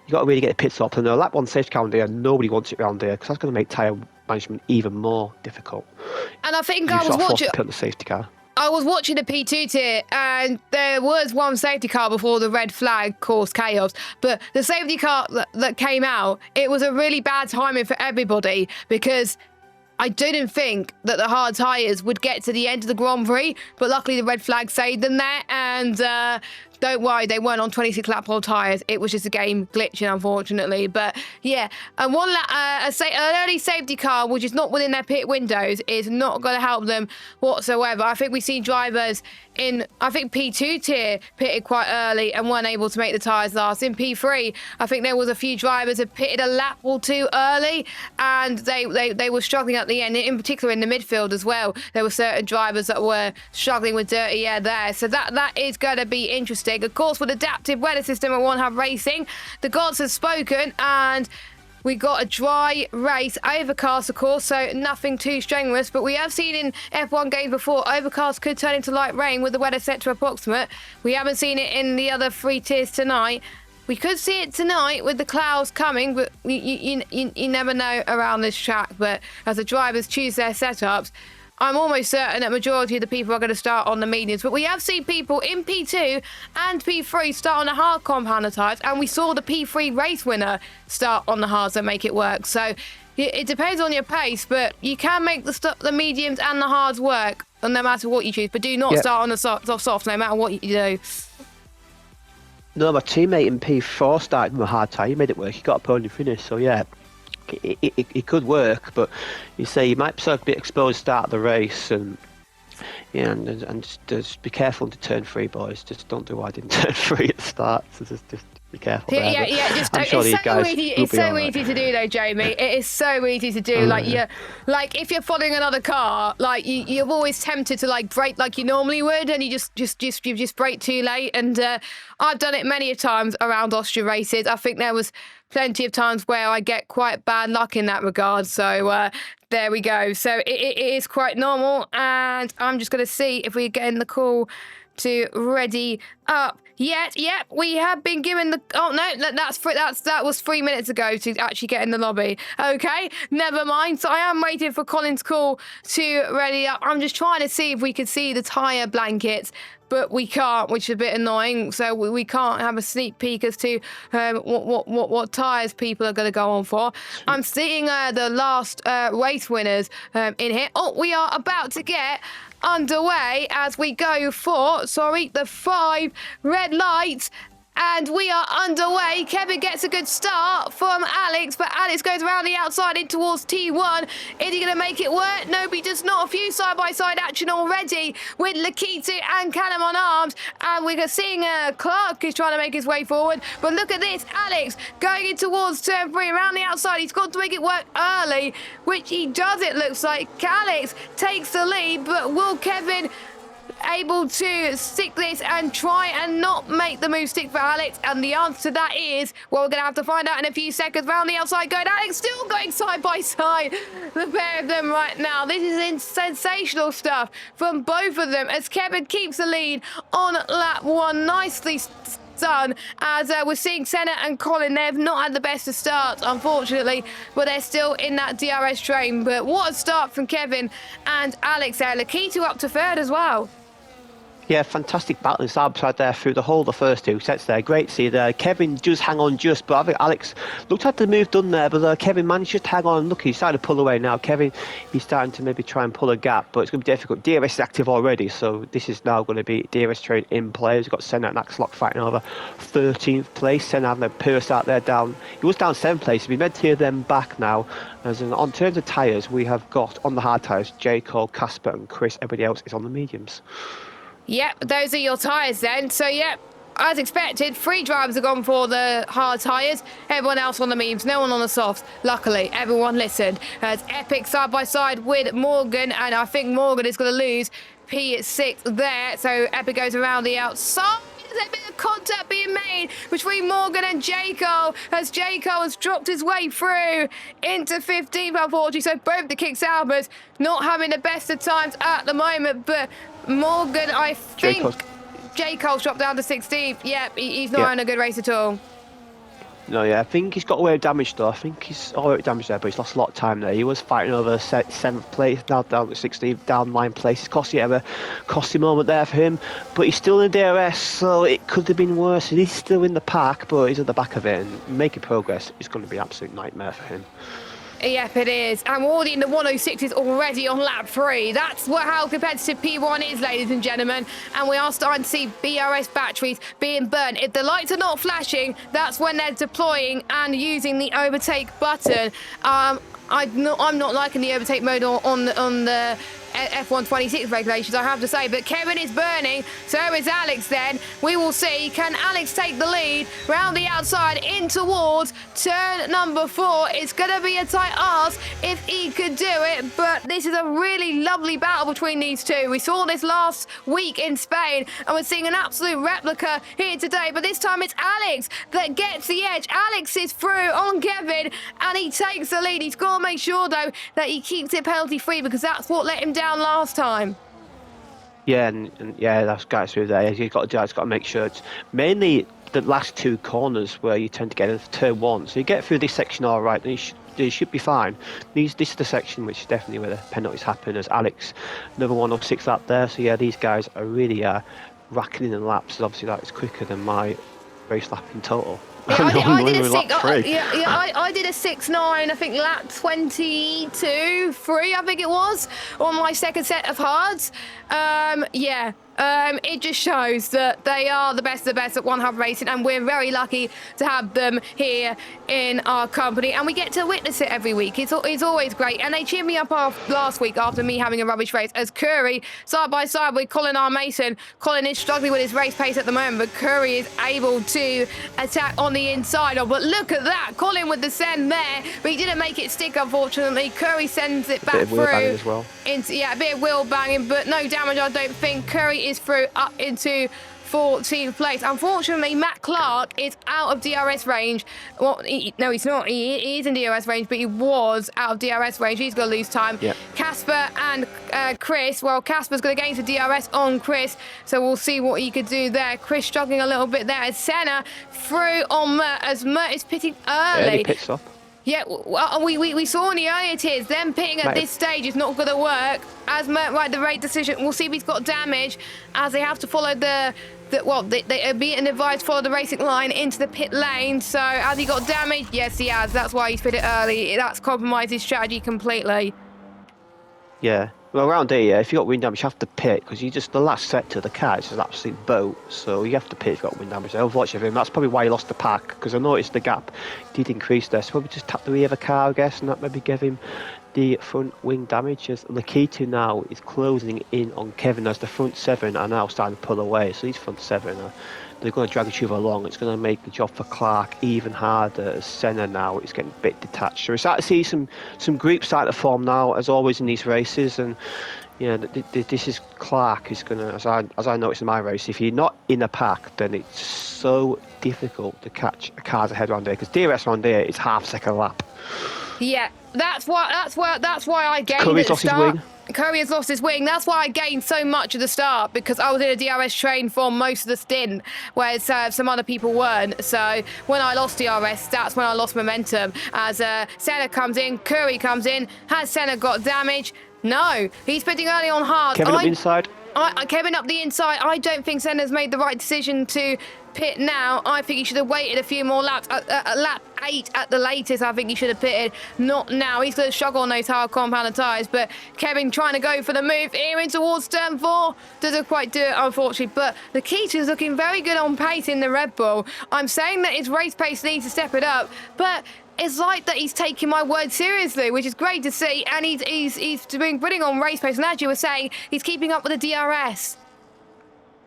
get the pit stop. And a lap 1 safety car there, nobody wants it around there, because that's going to make tyre management even more difficult. And I think I was watching the safety car. I was watching the P2 tier, and there was one safety car before the red flag caused chaos. But the safety car that came out, it was a really bad timing for everybody, because I didn't think that the hard tyres would get to the end of the Grand Prix, but luckily the red flag saved them there, and don't worry, they weren't on 26 lap hole tyres. It was just a game glitching, unfortunately. But yeah, and an early safety car, which is not within their pit windows, is not going to help them whatsoever. I think we see drivers in, I think P2 tier pitted quite early and weren't able to make the tyres last. In P3, I think there was a few drivers that pitted a lap or 2 early, and they were struggling at the end, in particular in the midfield as well. There were certain drivers that were struggling with dirty air there. So that is going to be interesting. Of course, with adaptive weather system at One Hub Racing, the gods have spoken, and we got a dry race, overcast of course, so nothing too strenuous, but we have seen in F1 games before, overcast could turn into light rain with the weather set to approximate. We haven't seen it in the other 3 tiers tonight. We could see it tonight with the clouds coming, but you never know around this track. But as the drivers choose their setups, I'm almost certain that majority of the people are going to start on the mediums. But we have seen people in P2 and P3 start on the hard compounder tyres, and we saw the P3 race winner start on the hards and make it work. So it depends on your pace, but you can make the mediums and the hards work, no matter what you choose. But do not start on the soft, no matter what you do. No, my teammate in P4 started with a hard tyre. He made it work. He got a podium finish, so yeah. It could work, but you say you might sort of be exposed to start the race, and yeah, and just be careful to turn 3, boys. Just don't do what I didn't turn 3 at the start. So just be careful. Yeah, there, just I'm sure it's so easy. It's so right. easy to do, though, Jamie. It is so easy to do. Like if you're following another car, like you're always tempted to like brake like you normally would, and you just brake too late. And I've done it many times around Austria races. I think there was plenty of times where I get quite bad luck in that regard. So there we go. So it is quite normal, and I'm just going to see if we get in the call to ready up yet. Yep, we have been given the... Oh, no, that was 3 minutes ago to actually get in the lobby. Okay, never mind. So I am waiting for Colin's call to ready up. I'm just trying to see if we can see the tyre blankets, but we can't, which is a bit annoying. So we can't have a sneak peek as to what tyres people are going to go on for. I'm seeing the last race winners in here. Oh, we are about to get underway as we go for, the 5 red lights. And we are underway. Kevin gets a good start from Alex, but Alex goes around the outside in towards T1. Is he going to make it work? No, he does not. A few side-by-side action already with Lakitu and Callum on arms. And we're seeing Clark is trying to make his way forward. But look at this. Alex going in towards turn 3 around the outside. He's got to make it work early, which he does, it looks like. Alex takes the lead, but will Kevin able to stick this and try and not make the move stick for Alex? And the answer to that is, well, we're going to have to find out in a few seconds. Round the outside going, Alex still going side by side, the pair of them right now. This is sensational stuff from both of them as Kevin keeps the lead on lap 1. Nicely done, as we're seeing Senna and Colin. They've not had the best of starts, unfortunately, but they're still in that DRS train. But what a start from Kevin and Alex there. Lakitu up to 3rd as well. Yeah, fantastic battle side by side there through the whole of the first 2 sets there. Great to see there. Kevin does hang on just, but I think Alex looked at the move done there, but Kevin managed to hang on. Look, he's starting to pull away now. Kevin, he's starting to maybe try and pull a gap, but it's going to be difficult. DRS is active already, so this is now going to be DRS train in play. We've got Senna and Axlock fighting over 13th place. Senna having a poor start there down. He was down 7th place. We're meant to hear them back now. As in, on terms of tyres, we have got on the hard tyres, J. Cole, Casper and Chris. Everybody else is on the mediums. Yep, those are your tyres then. So, yep, as expected, 3 drivers have gone for the hard tyres. Everyone else on the mediums, no one on the softs. Luckily, everyone listened. As Epic side by side with Morgan, and I think Morgan is going to lose P6 there. So Epic goes around the outside. There's a bit of contact being made between Morgan and Jaco, as Jaco has dropped his way through into 15th, unfortunately. So both the Kick Salmers not having the best of times at the moment, but Morgan, I think Jaco's dropped down to 16th. Yep, he's not having a good race at all. No, yeah, I think he's got away with damage though. I think he's all right damage there, but he's lost a lot of time there. He was fighting over 7th place, now down to 16th, down 9 places. Costly moment there for him, but he's still in DRS, so it could have been worse. He's still in the pack, but he's at the back of it, and making progress is going to be an absolute nightmare for him. Yep, it is. And we're already in the 106s already on lap 3. That's how competitive P1 is, ladies and gentlemen. And we are starting to see BRS batteries being burnt. If the lights are not flashing, that's when they're deploying and using the overtake button. I'm not liking the overtake mode on the F126 regulations, I have to say, but Kevin is burning, so is Alex then. We will see, can Alex take the lead round the outside in towards turn number 4? It's going to be a tight ask if he could do it, but this is a really lovely battle between these two. We saw this last week in Spain, and we're seeing an absolute replica here today, but this time it's Alex that gets the edge. Alex is through on Kevin, and he takes the lead. He's got to make sure, though, that he keeps it penalty-free, because that's what let him down last time. Yeah, and yeah, that's guys through there. You've got to make sure it's mainly the last 2 corners where you tend to get into turn 1. So you get through this section all right, then you should be fine. This is the section which is definitely where the penalties happen, as Alex, another 106 lap there. So yeah, these guys are really racking in the laps. Obviously, that is quicker than my race lap in total. Yeah, I did a 6.9, I think lap 22, 3, I think it was, on my second set of hards. It just shows that they are the best of the best at One Hub Racing, and we're very lucky to have them here in our company, and we get to witness it every week. It's always great, and they cheered me up last week after me having a rubbish race, as Curry, side by side with Colin R. Mason. Colin is struggling with his race pace at the moment, but Curry is able to attack on the inside. But look at that, Colin with the send there, but he didn't make it stick, unfortunately. Curry sends it back through. As well. A bit of wheel banging, but no damage, I don't think. Curry is through up into 14th place. Unfortunately, Matt Clark is out of DRS range. Well, no, he's not. He is in DRS range, but he was out of DRS range. He's going to lose time. Yep. Casper and Chris. Well, Casper's going to gain some DRS on Chris, so we'll see what he could do there. Chris struggling a little bit there. As Senna through on Mert, as Mert is pitting early. Yeah, he pits up. Yeah, well, we saw in the earlier tiers, them pitting at this stage is not going to work. As Mert right the right decision, we'll see if he's got damage, as they have to follow they are being advised to follow the racing line into the pit lane. So has he got damage? Yes, he has. That's why he's pitted early. That's compromised his strategy completely. Yeah. Well, around here, if you've got wind damage, you have to pit, because the last sector of the car is an absolute boat, so you have to pit if you've got wind damage. Unfortunately for him, that's probably why he lost the pack, because I noticed the gap did increase there, so probably just tap the rear of the car, I guess, and that maybe gave him the front wing damage. As Lakitu now is closing in on Kevin, as the front 7 are now starting to pull away, so these front 7 they're going to drag each other along. It's going to make the job for Clark even harder, as Senna now is getting a bit detached. So we're starting to see some groups starting to form now, as always in these races. And yeah, this is Clark is going to, as I noticed in my race, if you're not in a pack, then it's so difficult to catch a car's ahead around here, because DRS around here is half a second lap. Yeah, that's why I gained Curry's lost his wing. Curry has lost his wing. That's why I gained so much at the start, because I was in a DRS train for most of the stint, whereas some other people weren't. So when I lost DRS, that's when I lost momentum. As Senna comes in, Curry comes in. Has Senna got damage? No, he's pitting early on hard. Kevin up the inside. Kevin up the inside. I don't think Senna's made the right decision to pit now. I think he should have waited a few more laps. Lap 8 at the latest, I think he should have pitted. Not now. He's going to struggle on those hard compounded tyres. But Kevin trying to go for the move here in towards turn 4. Doesn't quite do it, unfortunately. But the Keitu's looking very good on pace in the Red Bull. I'm saying that his race pace needs to step it up. But it's like that he's taking my word seriously, which is great to see. And he's doing brilliant on race pace. And as you were saying, he's keeping up with the DRS.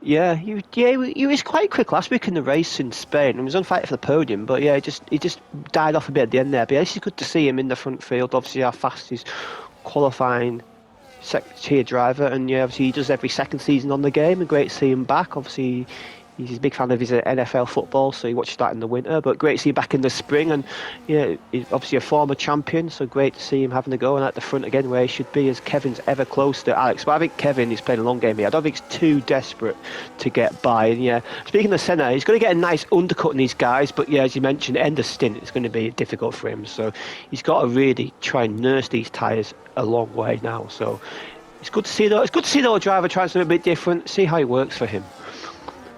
Yeah, he was quite quick last week in the race in Spain. He was on fight for the podium, but yeah, he just died off a bit at the end there. But yeah, it's good to see him in the front field. Obviously, how fast he's qualifying tier driver, and yeah, obviously he does every second season on the game. And great to see him back. Obviously, he's a big fan of his NFL football, so he watches that in the winter. But great to see him back in the spring, and yeah, he's obviously a former champion, so great to see him having a go and at the front again where he should be, as Kevin's ever close to Alex. But I think Kevin is playing a long game here. I don't think he's too desperate to get by. And yeah, speaking of Senna, he's going to get a nice undercut in these guys, but yeah, as you mentioned, end of stint, it's going to be difficult for him. So he's got to really try and nurse these tyres a long way now. So it's good to see though. It's good to see the driver trying something a bit different. See how it works for him.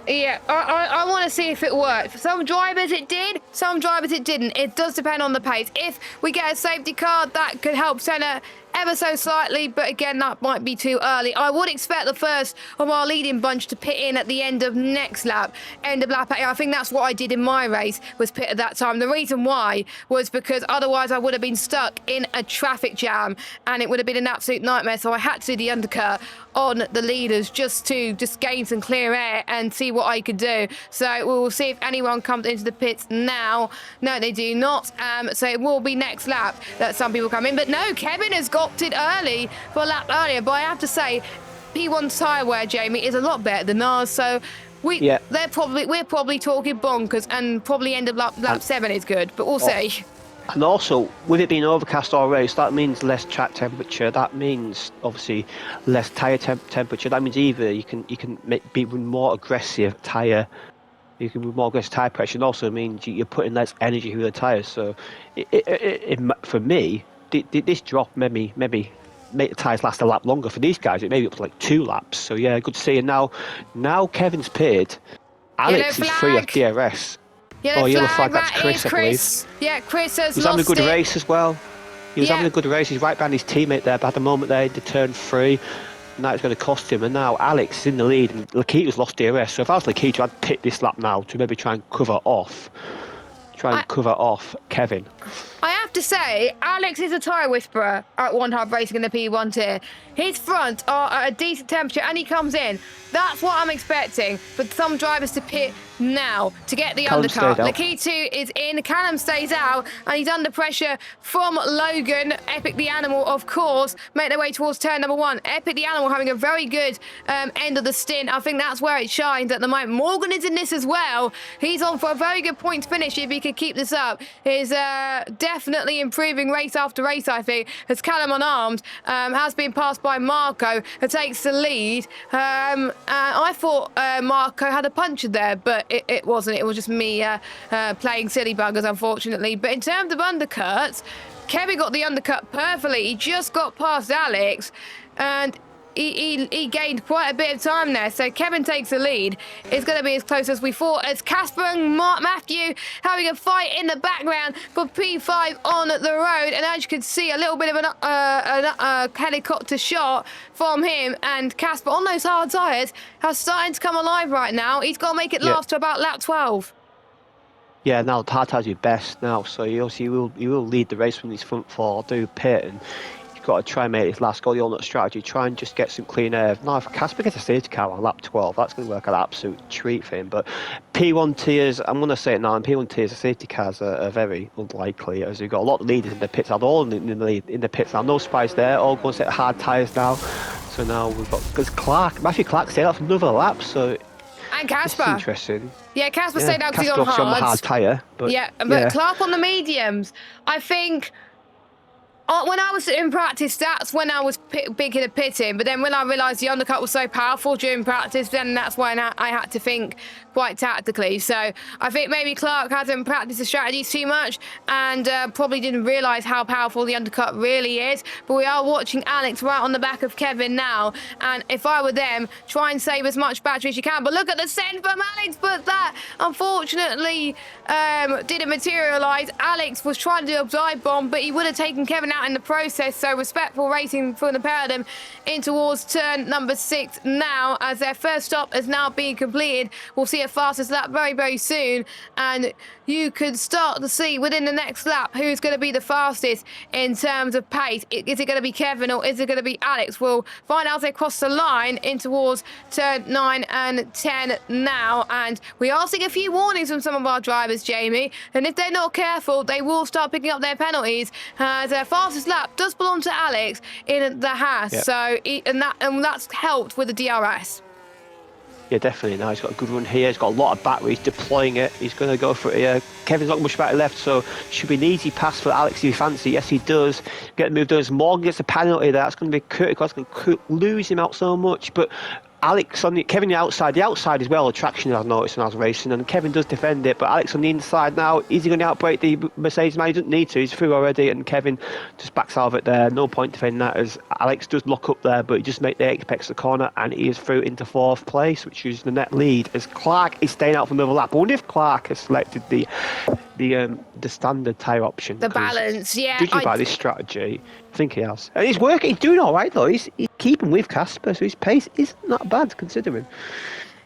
Yeah, I want to see if it worked. For some drivers it did, some drivers it didn't. It does depend on the pace. If we get a safety car, that could help Senna ever so slightly, but again, that might be too early. I would expect the first of our leading bunch to pit in at the end of next lap, end of lap 8. I think that's what I did in my race, was pit at that time. The reason why was because otherwise I would have been stuck in a traffic jam and it would have been an absolute nightmare. So I had to do the undercut on the leaders just to gain some clear air and see what I could do. So we will see if anyone comes into the pits now. No, they do not. So it will be next lap that some people come in. But no, Kevin has opted early for a lap earlier. But I have to say, P1's tyre wear, Jamie, is a lot better than ours. So we're probably talking bonkers, and probably end of lap 7 is good. But we'll see. And also, with it being overcast all race, that means less track temperature. That means obviously less tyre temperature. That means either you can be more aggressive tyre. You can be more aggressive tyre pressure. And also means you're putting less energy through the tyres. So, for me, this drop maybe make the tyres last a lap longer. For these guys, it may be up to like 2 laps. So yeah, good to see. And now Kevin's pitted. Alex is free of DRS. Yellow flag, that's Chris, I believe. Yeah, Chris has He's having a good race as well. He was having a good race. He's right behind his teammate there, but at the moment there, into turn 3. Now it's going to cost him. And now Alex is in the lead, and Lakitu's lost DRS. So if I was Lakitu, I'd pit this lap now to maybe try and cover off Kevin. I have to say, Alex is a tyre whisperer at One Hub Racing in the P1 tier. His fronts are at a decent temperature and he comes in. That's what I'm expecting for some drivers to pit now to get the undercut. Lakitu is in, Callum stays out, and he's under pressure from Logan. Epic the Animal, of course, make their way towards turn number 1. Epic the Animal having a very good end of the stint. I think that's where it shines at the moment. Morgan is in this as well. He's on for a very good point to finish if he could keep this up. He's definitely improving race after race, I think, as Callum unarmed has been passed by Marco, who takes the lead. I thought Marco had a puncher there, but it wasn't. It was just me playing silly buggers, unfortunately. But in terms of undercuts, Kevin got the undercut perfectly. He just got past Alex, and he gained quite a bit of time there. So Kevin takes the lead. It's going to be as close as we thought, as Casper and Matthew having a fight in the background for P5 on the road. And as you can see, a little bit of a helicopter shot from him. And Casper on those hard tyres has started to come alive right now. He's got to make it last to about lap 12. Yeah, now the hard tyres are best now, so you will lead the race from these front four, do pit, and got to try and make this last go the ultimate strategy, try and just get some clean air. Now if Casper gets a safety car on lap 12, that's going to work an absolute treat for him. But P1 tiers, I'm going to say it now, in P1 tiers the safety cars are very unlikely, as we've got a lot of leaders in the pits, all in the pits now, no surprise there, all going to set hard tyres now. So now we've got, because Matthew Clark stayed off another lap, so and Casper. Interesting. Yeah, Casper stayed out because he's on the hard tyre. But Clark on the mediums. I think when I was in practice, that's when I was big in the pitting. But then when I realised the undercut was so powerful during practice, then that's when I had to think quite tactically. So I think maybe Clark hasn't practiced the strategies too much and probably didn't realise how powerful the undercut really is. But we are watching Alex right on the back of Kevin now. And if I were them, try and save as much battery as you can. But look at the send from Alex, but that unfortunately didn't materialise. Alex was trying to do a dive bomb, but he would have taken Kevin out in the process. So respectful racing from the pair of them in towards turn number 6 now, as their first stop has now been completed. We'll see a fastest lap very, very soon, and you could start to see within the next lap who's going to be the fastest in terms of pace. Is it going to be Kevin or is it going to be Alex? We'll find out as they cross the line in towards turn 9 and 10 now, and we are seeing a few warnings from some of our drivers, Jamie, and if they're not careful they will start picking up their penalties, as their fastest lap does belong to Alex in the Haas. So that's helped with the DRS. Yeah, definitely. Now he's got a good run here. He's got a lot of battery. He's deploying it. He's going to go for it here. Kevin's not much battery left, so should be an easy pass for Alex if he fancy. Yes, he does. Get the move. Does Morgan gets a penalty there? That's going to be critical. That's going to lose him out so much. But Alex on Kevin the outside as well, the traction I've noticed when I was racing, and Kevin does defend it, but Alex on the inside now, is he going to outbrake the Mercedes man? He doesn't need to, he's through already, and Kevin just backs out of it there. No point defending that, as Alex does lock up there, but he just makes the apex the corner, and he is through into 4th place, which is the net lead, as Clark is staying out for another lap. I wonder if Clark has selected the standard tyre option. The balance, yeah. Judging by this strategy, I think he has. And he's working, he's doing all right though. He's keeping with Casper, so his pace is not bad considering.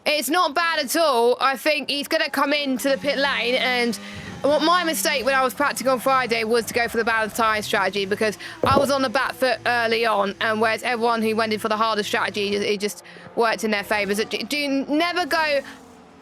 It's not bad at all. I think he's going to come into the pit lane, and my mistake when I was practicing on Friday was to go for the balanced tyre strategy, because I was on the back foot early on, and whereas everyone who went in for the harder strategy, it just worked in their favour. So do never go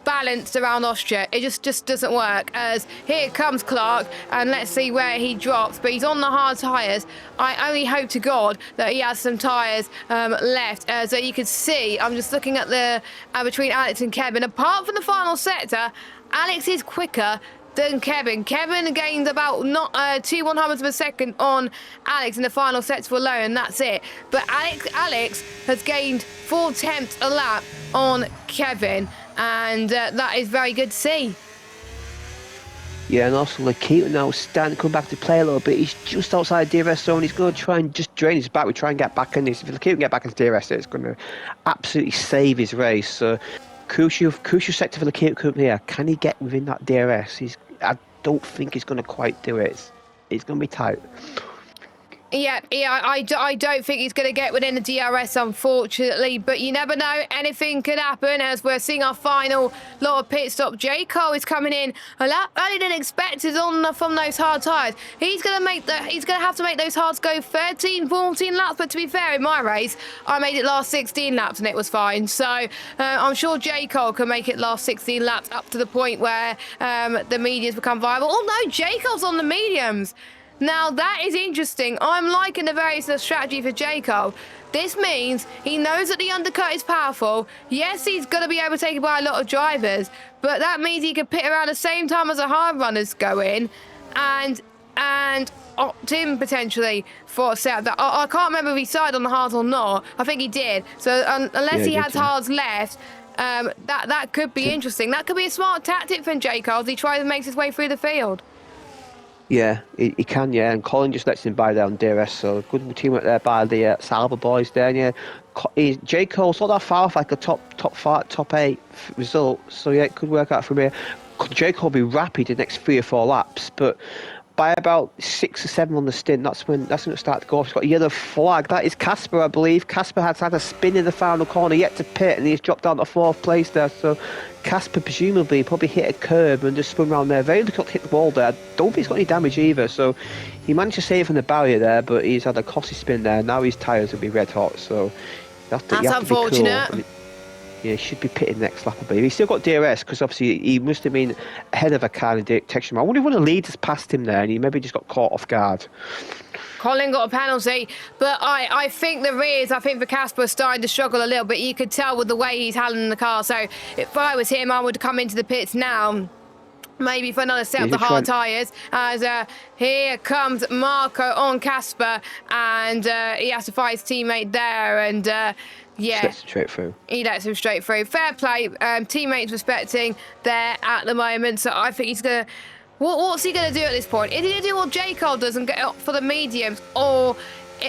balanced around Austria. It just doesn't work, as here comes Clark, and let's see where he drops, but he's on the hard tyres. I only hope to God that he has some tyres left, so you can see, I'm just looking at the between Alex and Kevin. Apart from the final sector, Alex is quicker than Kevin. Kevin gained about 2/100ths of a second on Alex in the final sector alone, that's it. But Alex has gained 4/10 a lap on Kevin, and that is very good to see. Yeah, and also Lakeita now starting to come back to play a little bit. He's just outside DRS zone. He's going to try and just drain his battery, try and get back in this. If Lakeita can get back into DRS, it's going to absolutely save his race. So crucial sector for Lakeita coming here. Can he get within that DRS? I don't think he's going to quite do it. It's going to be tight. Yeah, I don't think he's going to get within the DRS, unfortunately, but you never know. Anything could happen as we're seeing our final lot of pit stop. J. Cole is coming in a lap earlier than expected from those hard tyres. He's going to have to make those hards go 13, 14 laps, but to be fair, in my race, I made it last 16 laps and it was fine. So I'm sure J. Cole can make it last 16 laps up to the point where the mediums become viable. Oh no, J. Cole's on the mediums. Now, that is interesting. I'm liking the various strategy for J. Cole. This means he knows that the undercut is powerful. Yes, he's going to be able to take it by a lot of drivers, but that means he can pit around the same time as the hard runners go in and opt in potentially for a setup. That I can't remember if he started on the hards or not. I think he did. So unless he has hards left, that could be interesting. That could be a smart tactic from J. Cole as he tries and makes his way through the field. Yeah, he can, yeah, and Colin just lets him buy down DRS, so good teamwork there by the Salva boys there, yeah. J. Cole's not that far off, like a top 8 result, so yeah, it could work out from here. J. Cole will be rapid the next 3 or 4 laps, but by about 6 or 7 on the stint, that's when it starts to go off. He's got a yellow flag. That is Casper, I believe. Casper has had a spin in the final corner, yet to pit, and he's dropped down to 4th place there. So Casper presumably probably hit a curb and just spun around there. Very difficult to hit the wall there. I don't think he's got any damage either. So he managed to save from the barrier there, but he's had a costly spin there. Now his tyres will be red hot. So that's unfortunate. To be cool. Yeah, he should be pitting next lap, I believe. He's still got DRS because obviously he must have been ahead of a car in detection. I wonder if one of the leaders passed him there and he maybe just got caught off guard. Colin got a penalty, but I think the rears, I think the Casper is starting to struggle a little bit. You could tell with the way he's handling the car. So if I was him, I would come into the pits now. Maybe for another set of the hard tyres, as here comes Marco on Casper, and he has to fight his teammate there, and yeah, lets him straight through. He lets him straight through. Fair play, teammates respecting there at the moment, so I think he's going to... What's he going to do at this point? Is he going to do what J. Cole does and get up for the mediums, or...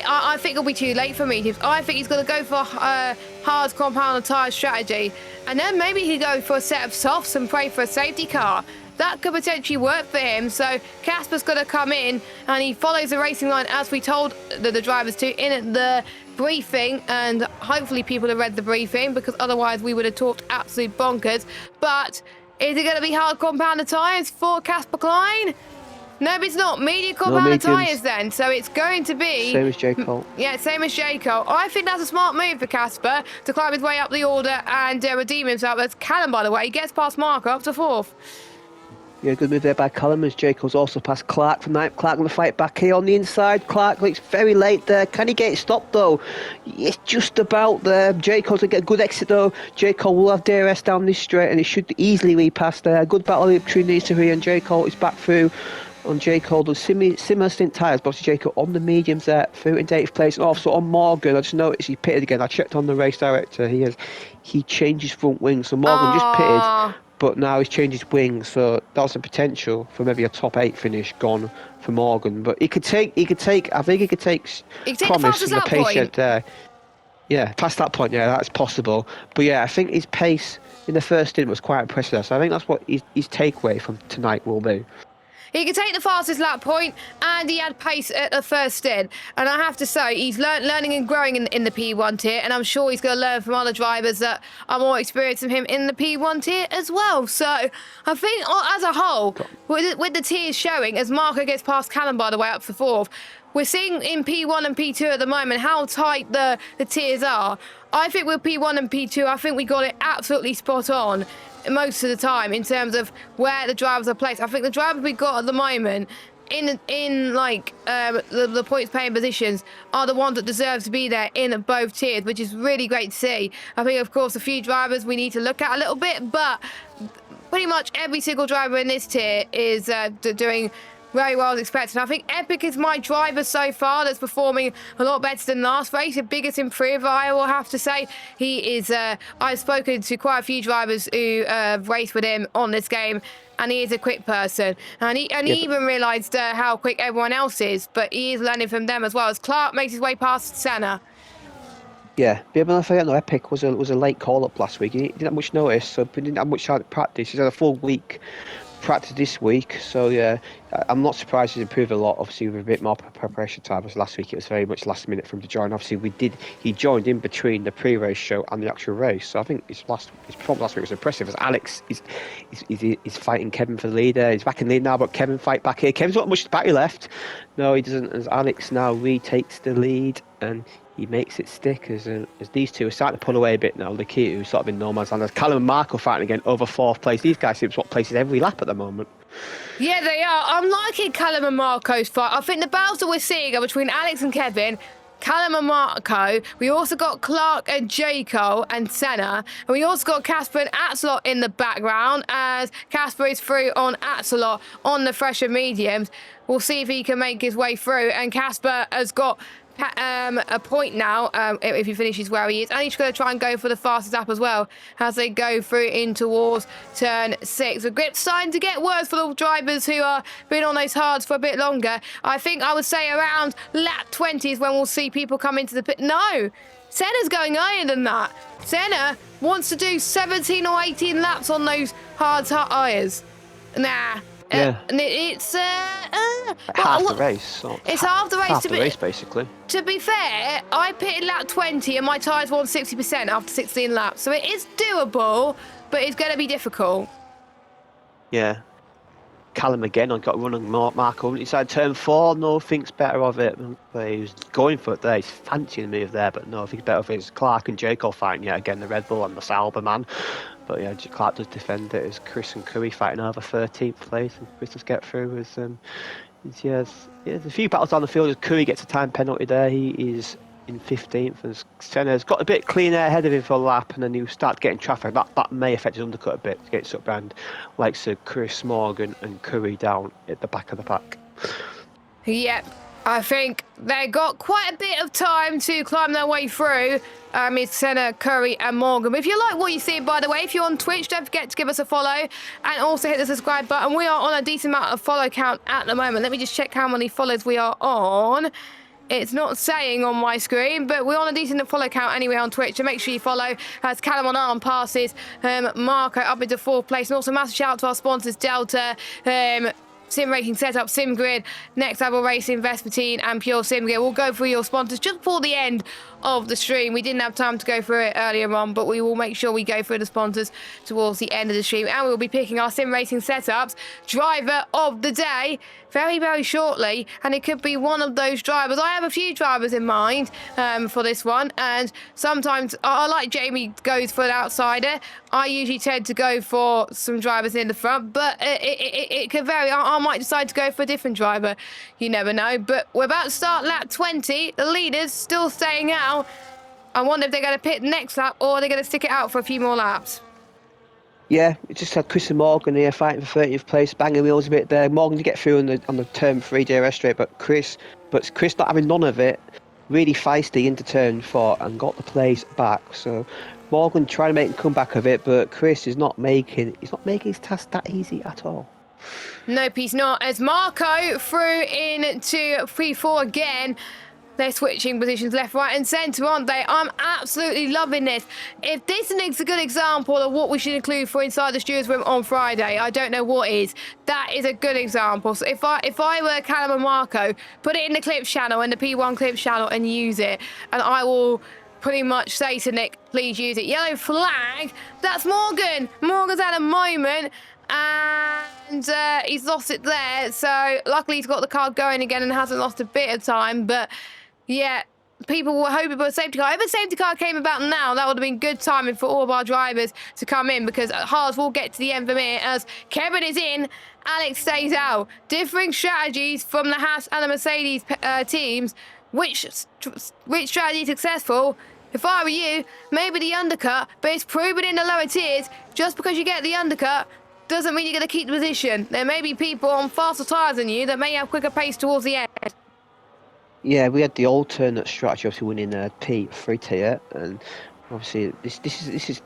I think it'll be too late for mediums. I think he's going to go for hard compound tyre strategy, and then maybe he'll go for a set of softs and pray for a safety car. That could potentially work for him. So Casper's going to come in and he follows the racing line as we told the drivers to in the briefing, and hopefully people have read the briefing because otherwise we would have talked absolute bonkers. But is it going to be hard compounded tyres for Casper Klein? No, but it's not. Medium compounded tyres then. So it's going to be... Same as J. Cole. Yeah, same as J. Cole. I think that's a smart move for Casper to climb his way up the order and redeem himself. As Callum, by the way, gets past Marco up to 4th. Yeah, good move there by Callum as J. Cole's also passed Clark from that. Clark going to fight back here on the inside. Clark looks very late there. Can he get it stopped though? It's just about there. J. Cole's going to get a good exit though. J. Cole will have DRS down this straight and he should easily repass there. Good battle between these two here, and J. Cole is back through on J. Cole. Does similar stint tyres, but J. Cole on the mediums there, through in 8th place. And also on Morgan, I just noticed he pitted again. I checked on the race director. He changed his front wing, so Morgan just pitted. But now he's changed his wings, so that's a potential for maybe a top 8 finish gone for Morgan. But I think he could take promise from the pace he had there. Yeah, past that point, yeah, that's possible. But yeah, I think his pace in the first stint was quite impressive there. So I think that's what his takeaway from tonight will be. He could take the fastest lap point, and he had pace at the first stint. And I have to say, he's learning and growing in the P1 tier, and I'm sure he's going to learn from other drivers that are more experienced than him in the P1 tier as well. So I think, as a whole, with the tiers showing, as Marco gets past Callum, by the way, up to 4th, we're seeing in P1 and P2 at the moment how tight the tiers are. I think with P1 and P2, I think we got it absolutely spot on most of the time in terms of where the drivers are placed. I think the drivers we got at the moment in like the points paying positions are the ones that deserve to be there in both tiers, which is really great to see. I think, of course, a few drivers we need to look at a little bit, but pretty much every single driver in this tier is doing very well as expected. I think Epic is my driver so far that's performing a lot better than last race. The biggest improver, I will have to say. He is, I've spoken to quite a few drivers who raced with him on this game, and he is a quick person. And he even realised how quick everyone else is, but he is learning from them as well, as Clark makes his way past Senna. Yeah, but I forget, no, Epic was a late call-up last week. He didn't have much notice, so he didn't have much time to practice. He's had a full week practice this week, so yeah, I'm not surprised he's improved a lot. Obviously, with a bit more preparation time. As last week, it was very much last minute for him to join. Obviously, he joined in between the pre-race show and the actual race. So I think his performance last week was impressive. As Alex is fighting Kevin for the leader. He's back in the lead now, but Kevin fight back here. Kevin's not much battery left. No, he doesn't. As Alex now retakes the lead and he makes it stick as these two are starting to pull away a bit now. The key who's sort of in no man's land. As Callum and Marco fighting again over fourth place. These guys seem to swap places every lap at the moment. Yeah, they are. I'm liking Callum and Marco's fight. I think the battles that we're seeing are between Alex and Kevin, Callum and Marco. We also got Clark and Jaco and Senna. And we also got Casper and Axelot in the background as Casper is through on Axelot on the fresher mediums. We'll see if he can make his way through. And Casper has got a point now if he finishes where he is, and he's going to try and go for the fastest lap as well as they go through in towards turn 6. The grip's starting to get worse for the drivers who are been on those hards for a bit longer. I think I would say around lap 20 is when we'll see people come into the pit. No, Senna's going higher than that. Senna wants to do 17 or 18 laps on those hard tyres. Nah. Yeah. And it's half the race. It's half the race. Half the race, basically. To be fair, I pitted lap 20 and my tyres were on 60% after 16 laps. So it is doable, but it's going to be difficult. Yeah. Callum again, I got running Marco inside turn 4. No, thinks better of it. But he was going for it there. He's fancying the move there, but no, thinks better of it. It's Clark and Jaco fighting yet again, the Red Bull and the Sauber man. But yeah, Clark does defend it as Chris and Curry fighting over 13th place, and Chris does get through as there's a few battles on the field as Curry gets a time penalty there. He is in 15th as Senna's got a bit clean air ahead of him for a lap, and then he'll start getting traffic. That may affect his undercut a bit to get stuck behind likes of Chris Morgan and Curry down at the back of the pack. Yep. I think they got quite a bit of time to climb their way through. It's Senna, Curry and Morgan. But if you like what you see, by the way, if you're on Twitch, don't forget to give us a follow and also hit the subscribe button. We are on a decent amount of follow count at the moment. Let me just check how many follows we are on. It's not saying on my screen, but we're on a decent follow count anyway on Twitch, so make sure you follow as Callum on Arm passes Marco up into 4th place. And also massive shout out to our sponsors, Delta, Sim Racing Setup, SimGrid, Next Level Racing, Vespertine and Pure SimGrid. We'll go through your sponsors just before the end of the stream. We didn't have time to go through it earlier on, but we will make sure we go through the sponsors towards the end of the stream, and we'll be picking our Sim Racing Setups driver of the day very, very shortly, and it could be one of those drivers. I have a few drivers in mind for this one, and sometimes I like Jamie goes for an outsider. I usually tend to go for some drivers in the front, but it could vary. I might decide to go for a different driver. You never know. But we're about to start lap 20. The leaders still staying out. I wonder if they're going to pit next lap or they're going to stick it out for a few more laps. Yeah, it just had Chris and Morgan here fighting for 30th place, banging wheels a bit there. Morgan to get through on the turn 3 DRS straight, but Chris not having none of it, really feisty into turn 4 and got the place back. So Morgan trying to make a comeback of it, but Chris is not making his task that easy at all. Nope, he's not. As Marco through into P4 again. They're switching positions left, right and centre, aren't they? I'm absolutely loving this. If this is a good example of what we should include for Inside the Stewards Room on Friday, I don't know what is. That is a good example. So if I were Callum and Marco, put it in the clips channel, in the P1 clips channel, and use it. And I will pretty much say to Nick, please use it. Yellow flag. That's Morgan. Morgan's had a moment. And he's lost it there. So luckily he's got the car going again and hasn't lost a bit of time. But yeah, people were hoping for a safety car. If a safety car came about now, that would have been good timing for all of our drivers to come in, because Haas will get to the end from here as Kevin is in, Alex stays out. Differing strategies from the Haas and the Mercedes teams. Which strategy is successful? If I were you, maybe the undercut, but it's proven in the lower tiers, just because you get the undercut doesn't mean you're going to keep the position. There may be people on faster tyres than you that may have quicker pace towards the end. Yeah, we had the alternate strategy, obviously winning P3 tier, and obviously this is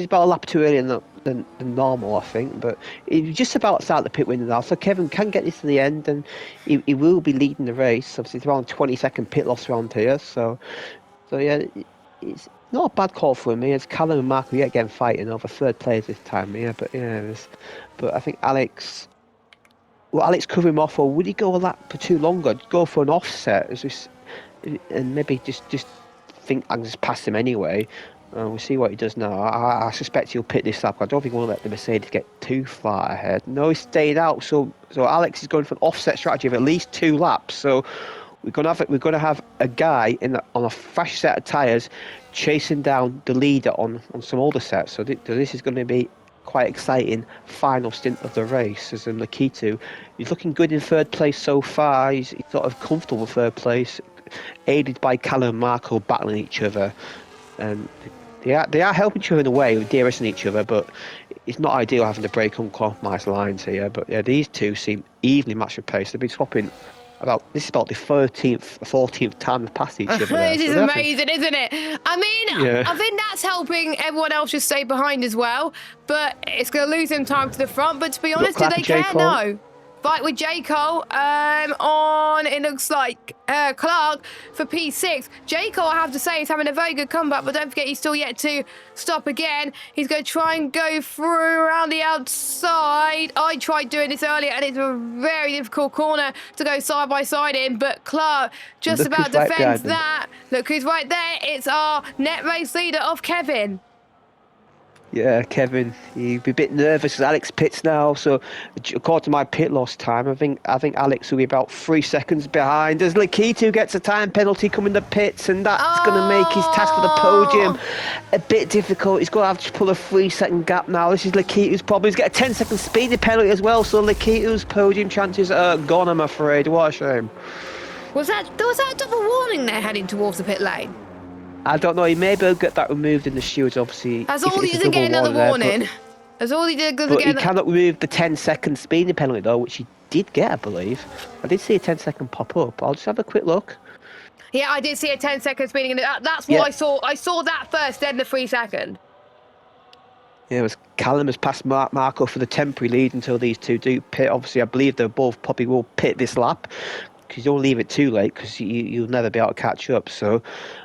about a lap too early than normal, I think. But he's just about to start the pit window now, so Kevin can get this to the end, and he will be leading the race. Obviously, it's around 20-second pit loss around here, so yeah, it's not a bad call for me. It's Callum and Marco yet again fighting over third place this time, yeah. But yeah, but I think Alex. Will Alex cover him off, or would he go a lap for too long? Or go for an offset, and maybe just think I can just pass him anyway. We'll see what he does now. I suspect he'll pit this lap. I don't think he'll let the Mercedes get too far ahead. No, he's stayed out. So Alex is going for an offset strategy of at least 2 laps. So we're gonna have a guy on a fresh set of tyres chasing down the leader on some older sets. So this is going to be quite exciting final stint of the race. As in Lakitu, he's looking good in third place so far. He's sort of comfortable third place, aided by Callum and Marco battling each other. And they are helping each other in a way, with DRSing each other, but it's not ideal having to break uncompromised lines here. But yeah, these two seem evenly matched for pace. They've been swapping this is about the 13th, 14th time they've passed each other. It is amazing, isn't it? I mean, yeah. I think that's helping everyone else just stay behind as well. But it's going to lose them time to the front. But to be honest, do they care? No. Fight with J. Cole on, it looks like, Clark for P6. J. Cole, I have to say, is having a very good comeback, but don't forget he's still yet to stop again. He's going to try and go through around the outside. I tried doing this earlier, and it's a very difficult corner to go side by side in, but Clark just about defends that. Look who's right there. It's our net race leader of Kevin. Yeah, Kevin, he'd be a bit nervous as Alex pits now. So, according to my pit loss time, I think Alex will be about 3 seconds behind. As Lakitu gets a time penalty coming to pits, and that's going to make his task for the podium a bit difficult. He's going to have to pull a 3-second gap now. This is Lakitu's problem. He's got a 10-second speeding penalty as well. So Lakitu's podium chances are gone, I'm afraid. What a shame. Was that a double warning there heading towards the pit lane? I don't know. He may be able to get that removed in the stewards, obviously. That's all he did to get another warning. That's all he did. But he cannot remove the 10-second speeding penalty, though, which he did get, I believe. I did see a 10-second pop up. I'll just have a quick look. Yeah, I did see a 10-second speeding. That's what I saw. I saw that first, then the 3-second. Yeah, it was Callum has passed Marco for the temporary lead until these two do pit. Obviously, I believe they both probably will pit this lap, because you don't leave it too late, because you'll never be able to catch up. So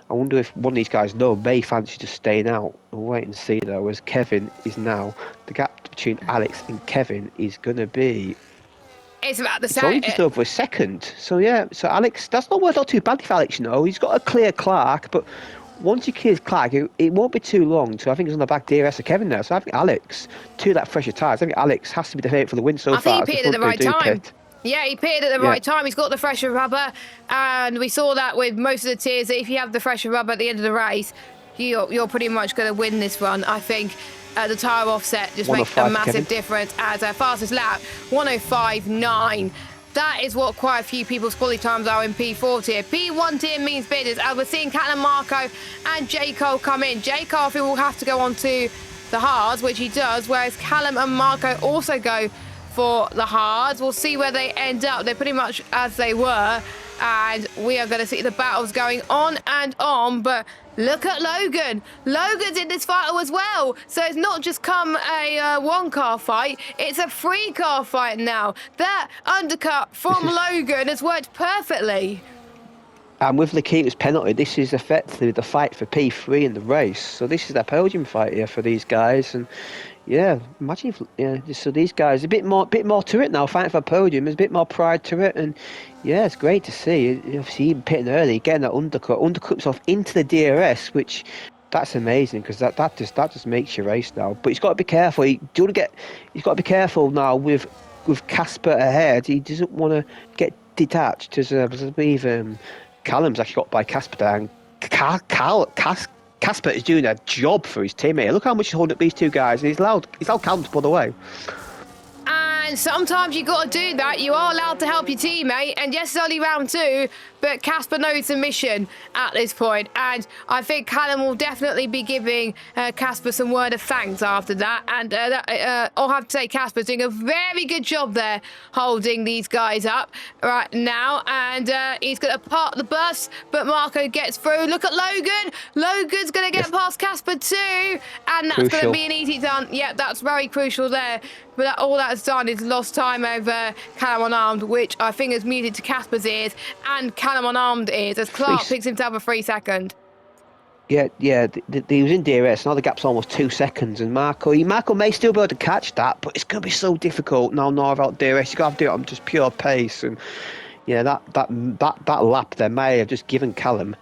I wonder if one of these guys may fancy just staying out. We'll wait and see, though, as Kevin is now, the gap between Alex and Kevin is going to be... It's about the same. It's only just over a second. So yeah, so Alex, that's not worth out too badly for Alex, you know. He's got a clear Clark, but once he clears Clark, it won't be too long. So I think he's on the back DRS of Kevin now. So I think Alex, to that fresher tyres, I think Alex has to be the favourite for the win so far. I think he pitted at the right time. Yeah, he pitted at the right time. He's got the fresher rubber, and we saw that with most of the tiers, that if you have the fresher rubber at the end of the race, you're pretty much going to win this run. I think the tyre offset just makes a massive difference. As our fastest lap, 105.9. That is what quite a few people's quality times are in P4 tier. P1 tier means bidders, and we're seeing Cat and Marco and J. Cole come in. J. Cole, I think, will have to go on to the hards, which he does, whereas Callum and Marco also go for the hards. We'll see where they end up. They're pretty much as they were, and we are going to see the battles going on and on. But look at Logan. Logan's in this fight as well. So it's not just come a one-car fight. It's a 3-car fight now. That undercut from Logan has worked perfectly. And with Lakita's penalty, this is effectively the fight for P3 in the race. So this is a podium fight here for these guys. And yeah, imagine if, so these guys, a bit more to it now, fighting for a podium. There's a bit more pride to it. And yeah, it's great to see. Obviously, even pitting early, getting that undercut himself into the DRS, which that's amazing, because that just makes you race now. But he's got to be careful. He's got to be careful now with Casper ahead. He doesn't want to get detached. As I believe Callum's actually got by Casper there, and Casper is doing a job for his teammate. Look how much he's holding up these two guys, and he's allowed Callum to pull away. And sometimes you got to do that. You are allowed to help your teammate. And yes, it's only round 2, but Casper knows the mission at this point. And I think Callum will definitely be giving Casper some word of thanks after that. And I'll have to say Casper's doing a very good job there, holding these guys up right now. And he's going to park the bus, but Marco gets through. Look at Logan. Logan's going to get past Casper too. And that's going to be an easy done. Yeah, that's very crucial there. But all that's done is lost time over Callum Unarmed, which I think has muted to Casper's ears and Callum Unarmed ears, as Clark picks himself a 3-second. Yeah, he was in DRS. Now the gap's almost 2 seconds, and Marco may still be able to catch that, but it's going to be so difficult now. Not without DRS, you got to do it on just pure pace, and yeah, that lap there may have just given Callum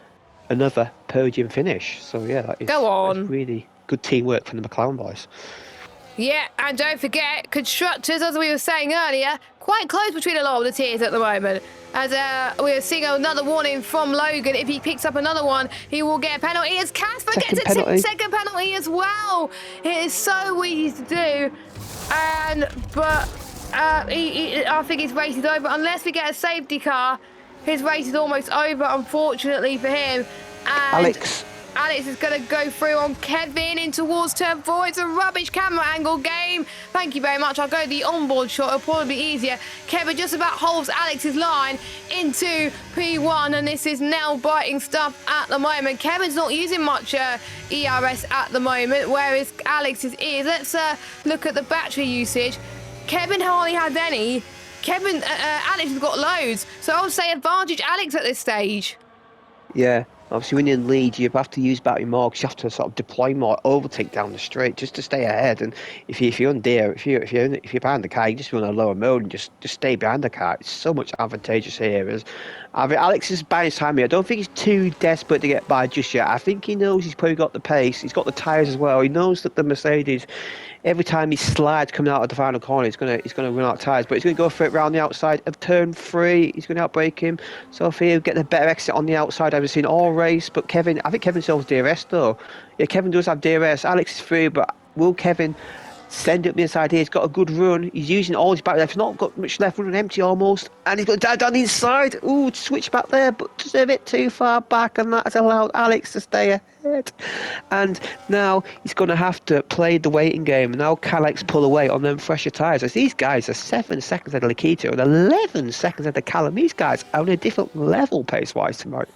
another podium finish. So yeah, that's really good teamwork from the McLaren boys. Yeah, and don't forget, constructors, as we were saying earlier, quite close between a lot of the tiers at the moment. As we are seeing another warning from Logan. If he picks up another one, he will get a penalty. As Casper gets a second penalty as well. It is so easy to do. But I think his race is over. Unless we get a safety car, his race is almost over, unfortunately for him. And Alex is going to go through on Kevin in towards turn 4. It's a rubbish camera angle game. Thank you very much. I'll go the onboard shot. It'll probably be easier. Kevin just about holds Alex's line into P1, and this is nail-biting stuff at the moment. Kevin's not using much ERS at the moment, whereas Alex's is. Let's look at the battery usage. Kevin hardly has any. Alex has got loads. So I would say advantage Alex at this stage. Yeah. Obviously, when you're in lead, you have to use battery more because you have to sort of deploy more overtake down the straight just to stay ahead. And if you're on deer, if you're behind the car, you just run a lower mode and just stay behind the car. It's so much advantageous here. As Alex is buying time here. I don't think he's too desperate to get by just yet. I think he knows he's probably got the pace. He's got the tyres as well. He knows that the Mercedes, every time he slides coming out of the final corner, he's gonna run out of tyres. But he's gonna go for it round the outside of turn 3. He's gonna outbrake him. So if he'll get the better exit on the outside, I've seen all race. But I think Kevin still has DRS though. Yeah, Kevin does have DRS. Alex is free, but will Kevin send up the inside here? He's got a good run. He's using all his back left. He's not got much left, running empty almost. And he's got down the inside. Ooh, switch back there, but just a bit too far back, and that's allowed Alex to stay ahead. And now he's going to have to play the waiting game. Now can Alex pull away on them fresher tyres? As these guys are 7 seconds ahead of Lakita and 11 seconds ahead of Callum. These guys are on a different level pace-wise tonight.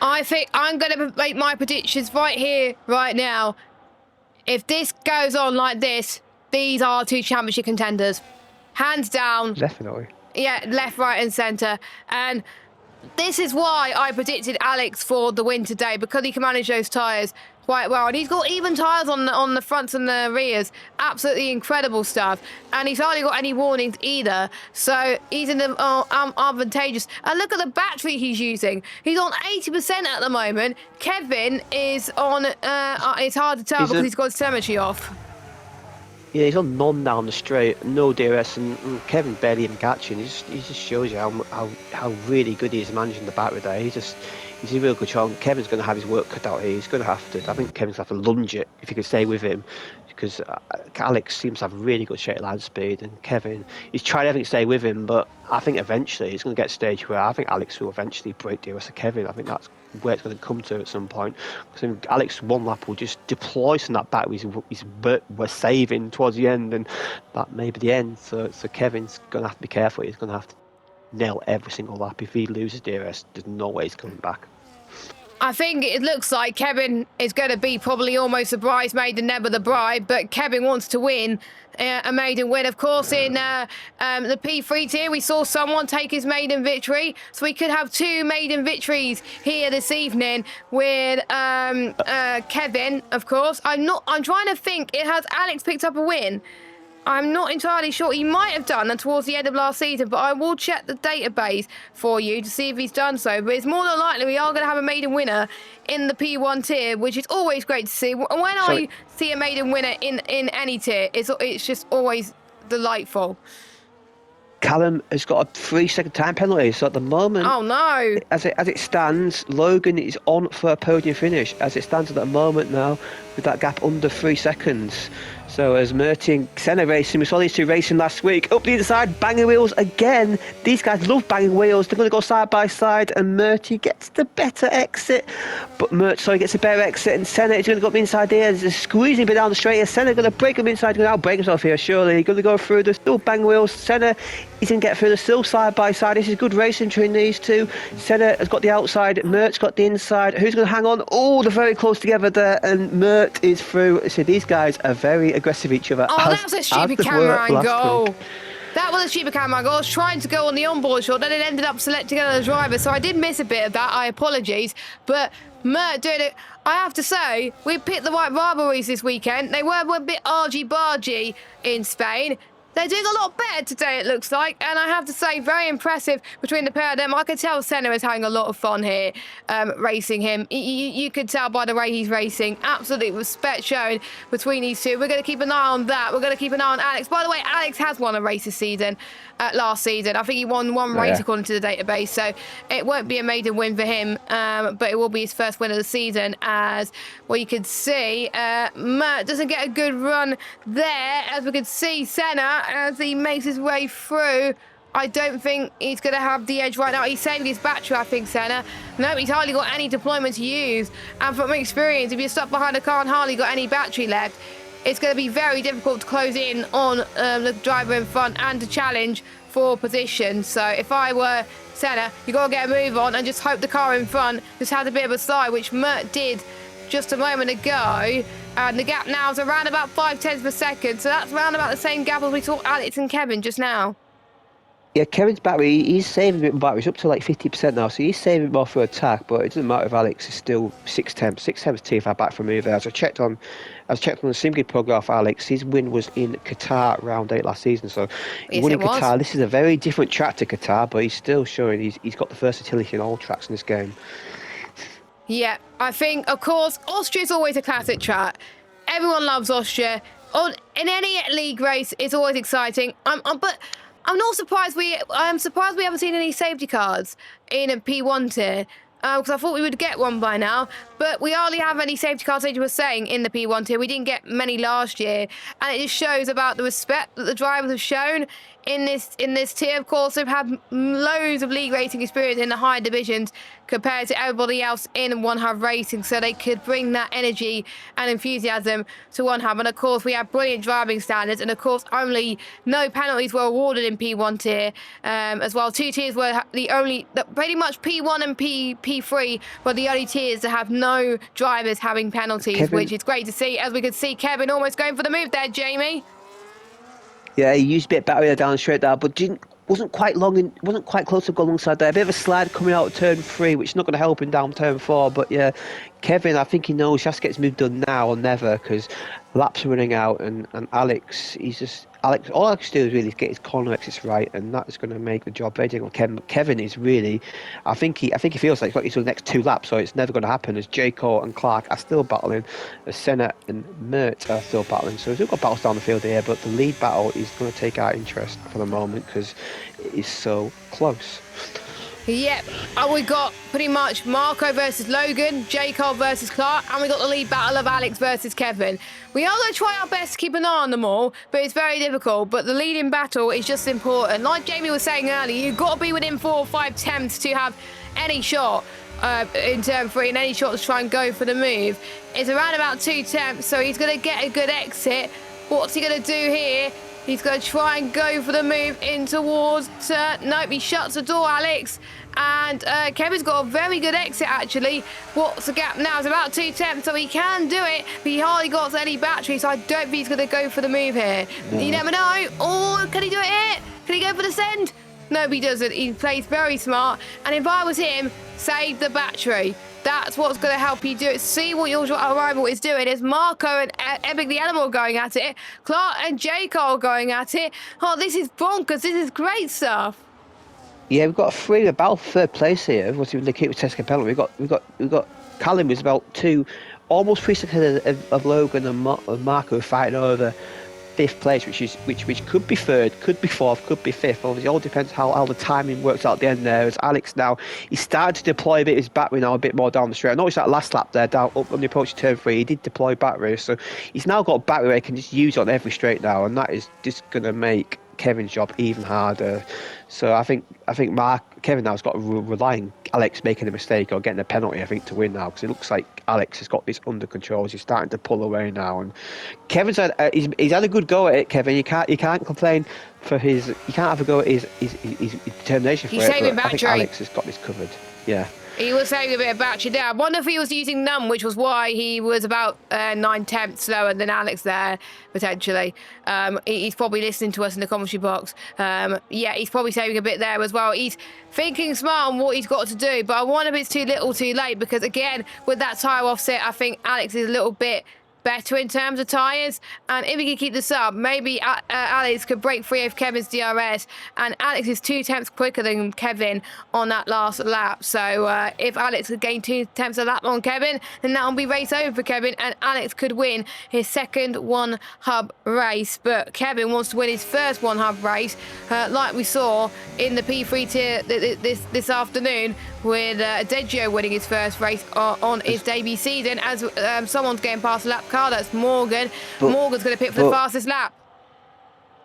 I think I'm going to make my predictions right here, right now. If this goes on like this, these are 2 championship contenders. Hands down. Definitely. Yeah, left, right and centre. And this is why I predicted Alex for the win today, because he can manage those tyres quite well. And he's got even tyres on the fronts and the rears. Absolutely incredible stuff. And he's hardly got any warnings either. So he's in the advantageous. And look at the battery he's using. He's on 80% at the moment. Kevin is on, it's hard to tell because he's got his telemetry off. Yeah, he's on none down the straight, no DRS, and Kevin barely even catching. He just shows you how really good he is managing the battery there. He's a real good shot. Kevin's going to have his work cut out here. He's going to have to. I think Kevin's going to have to lunge it if he can stay with him, because Alex seems to have really good straight line speed, and Kevin, he's tried everything to stay with him, but I think eventually he's going to get to a stage where I think Alex will eventually break DRS to Kevin. I think that's where it's going to come to at some point. So Alex one lap will just deploy some of that battery we're saving towards the end, and that may be the end. So Kevin's going to have to be careful. He's going to have to nail every single lap. If he loses DRS, there's no way he's coming back. I think it looks like Kevin is going to be probably almost a bridesmaid and never the bride, but Kevin wants to win a maiden win. Of course, in the P3 tier, we saw someone take his maiden victory, so we could have 2 maiden victories here this evening with Kevin, of course. I'm trying to think, has Alex picked up a win? I'm not entirely sure. He might have done towards the end of last season, but I will check the database for you to see if he's done so. But it's more than likely we are going to have a maiden winner in the P1 tier, which is always great to see. When I see a maiden winner in any tier, it's just always delightful. Callum has got a 3-second time penalty, so at the moment, oh no! As it stands, Logan is on for a podium finish. As it stands at the moment now, with that gap under 3 seconds. So as Murty and Senna racing, we saw these 2 racing last week. Up the inside, banging wheels again. These guys love banging wheels. They're going to go side by side, and Murty gets the better exit. But Murty gets a better exit, and Senna is going to go up the inside here. There's a squeezing bit down the straight here. Senna going to break him inside, going to outbrake himself here, surely. He's going to go through. There's still bang wheels. Senna, he's going to get through. They're still side by side. This is good racing between these 2. Senna has got the outside. Murt's got the inside. Who's going to hang on? Oh, they're very close together there, and Mert is through. So these guys are very aggressive each other. Oh, that was a stupid camera angle. That was a stupid camera angle. I was trying to go on the onboard shot, then it ended up selecting another driver, so I did miss a bit of that. I apologies, but Mert doing it. I have to say, we picked the right rivalries this weekend. They were a bit argy-bargy in Spain. They're doing a lot better today, it looks like, and I have to say, very impressive between the pair of them. I could tell Senna is having a lot of fun here, racing him. You could tell by the way he's racing. Absolute respect shown between these two. We're going to keep an eye on that. We're going to keep an eye on Alex. By the way, Alex has won a race this season, last season. I think he won one race according to the database, so it won't be a maiden win for him, but it will be his first win of the season. As well, you can see, Mert doesn't get a good run there. As we can see, Senna, as he makes his way through, I don't think he's going to have the edge right now. He's saving his battery, I think, Senna. No, he's hardly got any deployment to use. And from experience, if you're stuck behind a car and hardly got any battery left, it's going to be very difficult to close in on the driver in front and to challenge for position. So if I were Senna, you got to get a move on and just hope the car in front just has a bit of a slide, which Mert did just a moment ago. And the gap now is around about 0.5 per second. So that's around about the same gap as we saw Alex and Kevin just now. Yeah, Kevin's battery, he's saving a bit more battery. He's up to like 50% now, so he's saving more for attack, but it doesn't matter if Alex is still 6/10 teeth are back from move there. As I checked on the SimGrid program for Alex, his win was in Qatar round 8 last season, so he won in Qatar. This is a very different track to Qatar, but he's still showing he's got the versatility in all tracks in this game. Yeah, I think, of course, Austria's always a classic track. Everyone loves Austria. In any league race, it's always exciting. But I'm not surprised. I'm surprised we haven't seen any safety cars in a P1 tier. Because I thought we would get one by now, but we hardly have any safety cars, as you were saying, in the P1 tier. We didn't get many last year, and it just shows about the respect that the drivers have shown in this tier. Of course, they've had loads of league racing experience in the higher divisions compared to everybody else in One Hub Racing, so they could bring that energy and enthusiasm to One Hub. And of course, we have brilliant driving standards, and of course, only no penalties were awarded in P1 tier as well. 2 tiers were pretty much P1 and P3 were the only tiers that have no drivers having penalties, Kevin, which is great to see. As we could see, Kevin almost going for the move there, Jamie. Yeah, he used a bit of battery down straight there, but wasn't quite close to go alongside there. A bit of a slide coming out of turn 3, which is not going to help him down turn 4. But yeah, Kevin, I think he knows he has to get his move done now or never, because laps are running out, and Alex, all Alex do is really get his corner exits right, and that is going to make the job very difficult. Kevin is really, I think he feels like he's got his next 2 laps, so it's never going to happen, as Jaco and Clark are still battling, as Senna and Mert are still battling. So we've got battles down the field here, but the lead battle is going to take our interest for the moment because it is so close. Yep, we got pretty much Marco versus Logan, Jacob versus Clark, and we got the lead battle of Alex versus Kevin. We are going to try our best to keep an eye on them all, but it's very difficult. But the leading battle is just important. Like Jamie was saying earlier, you've got to be within 4 or 5 attempts to have any shot in turn 3 and any shot to try and go for the move. It's around about 2 attempts, so he's going to get a good exit. What's he going to do here? He's going to try and go for the move in towards... nope, he shuts the door, Alex. And Kevin's got a very good exit, actually. What's the gap now? It's about 2 attempts, so he can do it. But he hardly got any battery, so I don't think he's going to go for the move here. No. You never know. Oh, can he do it here? Can he go for the send? No, he doesn't. He plays very smart. And if I was him, save the battery. That's what's going to help you do it. See what your rival is doing. It's Marco and Epic the Animal going at it. Clark and Jaco going at it. Oh, this is bonkers. This is great stuff. Yeah, we've got 3 about 3rd place here. What's even the keep with Tesco penalty? We've got Callum was about 2, almost 3 seconds of Logan and Marco fighting over 5th place, which could be 3rd, could be 4th, could be 5th. Obviously, it all depends how the timing works out at the end there. As Alex now, he's started to deploy a bit his battery now, a bit more down the straight. I noticed that last lap there, down up on the approach to turn 3, he did deploy battery, so he's now got battery where he can just use it on every straight now, and that is just going to make Kevin's job even harder. So I think Kevin now has got to rely on Alex making a mistake or getting a penalty, I think, to win now, because it looks like Alex has got this under control. He's starting to pull away now, and Kevin's had he's had a good go at it. Kevin, you can't complain for his. You can't have a go at his determination for he's it. saving I think battery. Alex has got this covered. Yeah. He was saving a bit of battery there. I wonder if he was using none, which was why he was about 9/10 slower than Alex there, potentially. He's probably listening to us in the commentary box. Yeah, he's probably saving a bit there as well. He's thinking smart on what he's got to do, but I wonder if it's too little too late, because again, with that tyre offset, I think Alex is a little bit better in terms of tyres, and if he can keep this up, maybe Alex could break free of Kevin's DRS, and Alex is 2 tenths quicker than Kevin on that last lap. So if Alex could gain 2 tenths a lap on Kevin, then that'll be race over for Kevin, and Alex could win his second one hub race. But Kevin wants to win his first one hub race, like we saw in the P3 tier this afternoon, with Deggio winning his first race on his debut season. As someone's getting past the lap car, that's Morgan. Morgan's going to pick for the fastest lap.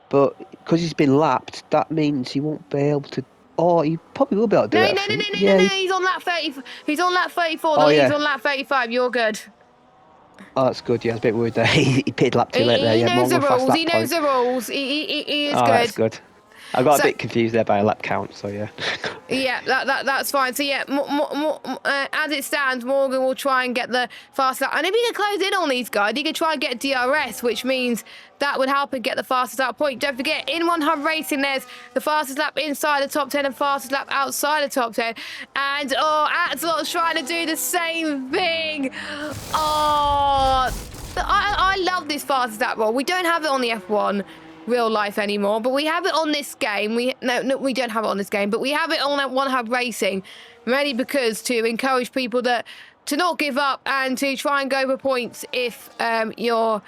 But because he's been lapped, that means he won't be able to. Oh, he probably will be able to do it. No. He's on lap 30. He's on lap 34. The lead's on lap 35. You're good. Oh, that's good. Yeah, I was a bit worried there. he pitted lap too late there. He knows the rules. He knows the rules. He is good. That's good. I got a bit confused there by a lap count, so yeah. Yeah, that's fine. So yeah, as it stands, Morgan will try and get the fast lap, and if he can close in on these guys, he can try and get DRS, which means that would help him get the fastest lap point. Don't forget, in one hub racing, there's the fastest lap inside the top 10 and fastest lap outside the top 10. And Axelot's trying to do the same thing. I love this fastest lap roll. We don't have it on the F1 real life anymore, but we have it on this game. We don't have it on this game, but we have it on that one hub racing, mainly because to encourage people to not give up and to try and go for points if you're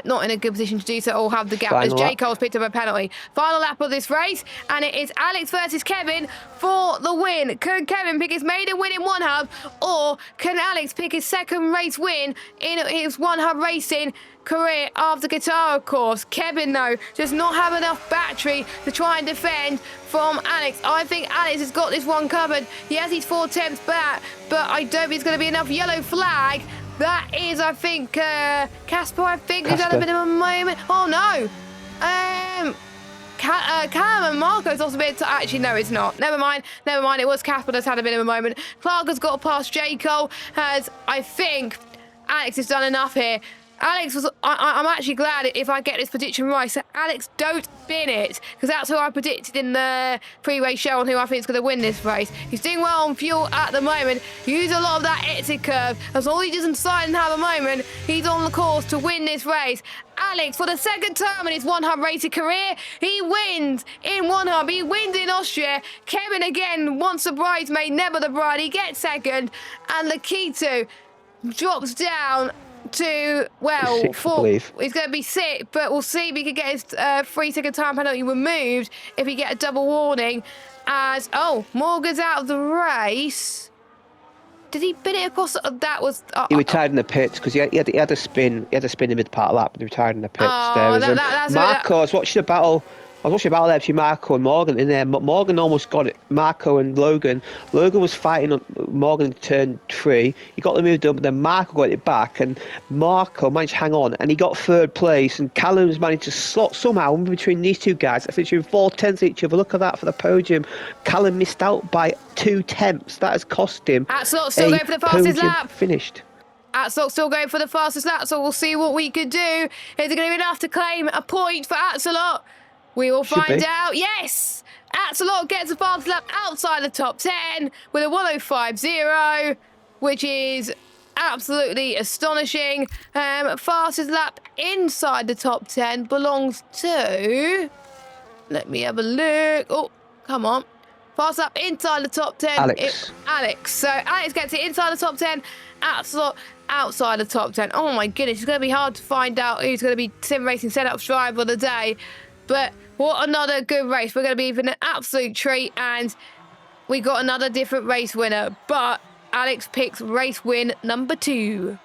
not in a good position to do so, or have the gap, as J. Cole's picked up a penalty. Final lap of this race, and it is Alex versus Kevin for the win. Can Kevin pick his maiden win in one hub, or can Alex pick his second race win in his one hub racing career after Qatar, of course? Kevin, though, does not have enough battery to try and defend from Alex. I think Alex has got this one covered. He has his 4 tenths back, but I don't think it's going to be enough yellow flag. That is, I think, Casper, who's had a bit of a moment. Oh, no. Cam and Marco's also been... Actually, no, it's not. Never mind. It was Casper that's had a bit of a moment. Clark has got past J. Cole. I think Alex has done enough here. Alex was... I'm actually glad if I get this prediction right. So, Alex, don't bin it, because that's who I predicted in the pre-race show on who I think is going to win this race. He's doing well on fuel at the moment. He used a lot of that exit curve. As long as he doesn't slide and have a moment, he's on the course to win this race. Alex, for the second time in his one hub racing career, he wins in one hub. He wins in Austria. Kevin, again, once the bridesmaid, never the bride. He gets second. And Lakito drops down to, well, 4th. He's going to be 6th, but we'll see if he can get his 3-second time penalty removed if he get a double warning. As Morgan's out of the race. Did he bin it across? That was. He retired in the pits because he had a spin. He had a spin in mid-part lap, and he retired in the pits. Marco, I was watching a battle. there between Marco and Morgan in there. Morgan almost got it. Marco and Logan. Logan was fighting on Morgan in turn 3. He got the move done, but then Marco got it back, and Marco managed to hang on, and he got 3rd place. And Callum's managed to slot somehow in between these two guys. I think they're 4 tenths each other. Look at that for the podium. Callum missed out by 2 tenths. That has cost him. Axelot's still going for the fastest lap. Finished. Axelot's still going for the fastest lap, so we'll see what we could do. Is it going to be enough to claim a point for Axelot? We will find out. Yes! Axelot gets a fastest lap outside the top 10 with a 1:05.0, which is absolutely astonishing. Fastest lap inside the top 10 belongs to... Let me have a look. Oh, come on. Fast lap inside the top 10. Alex. So Alex gets it inside the top 10. Axelot outside the top 10. Oh my goodness, it's going to be hard to find out who's going to be Sim Racing setup driver of the day. But what another good race. We're going to be in an absolute treat, and we got another different race winner. But Alex picks race win number 2.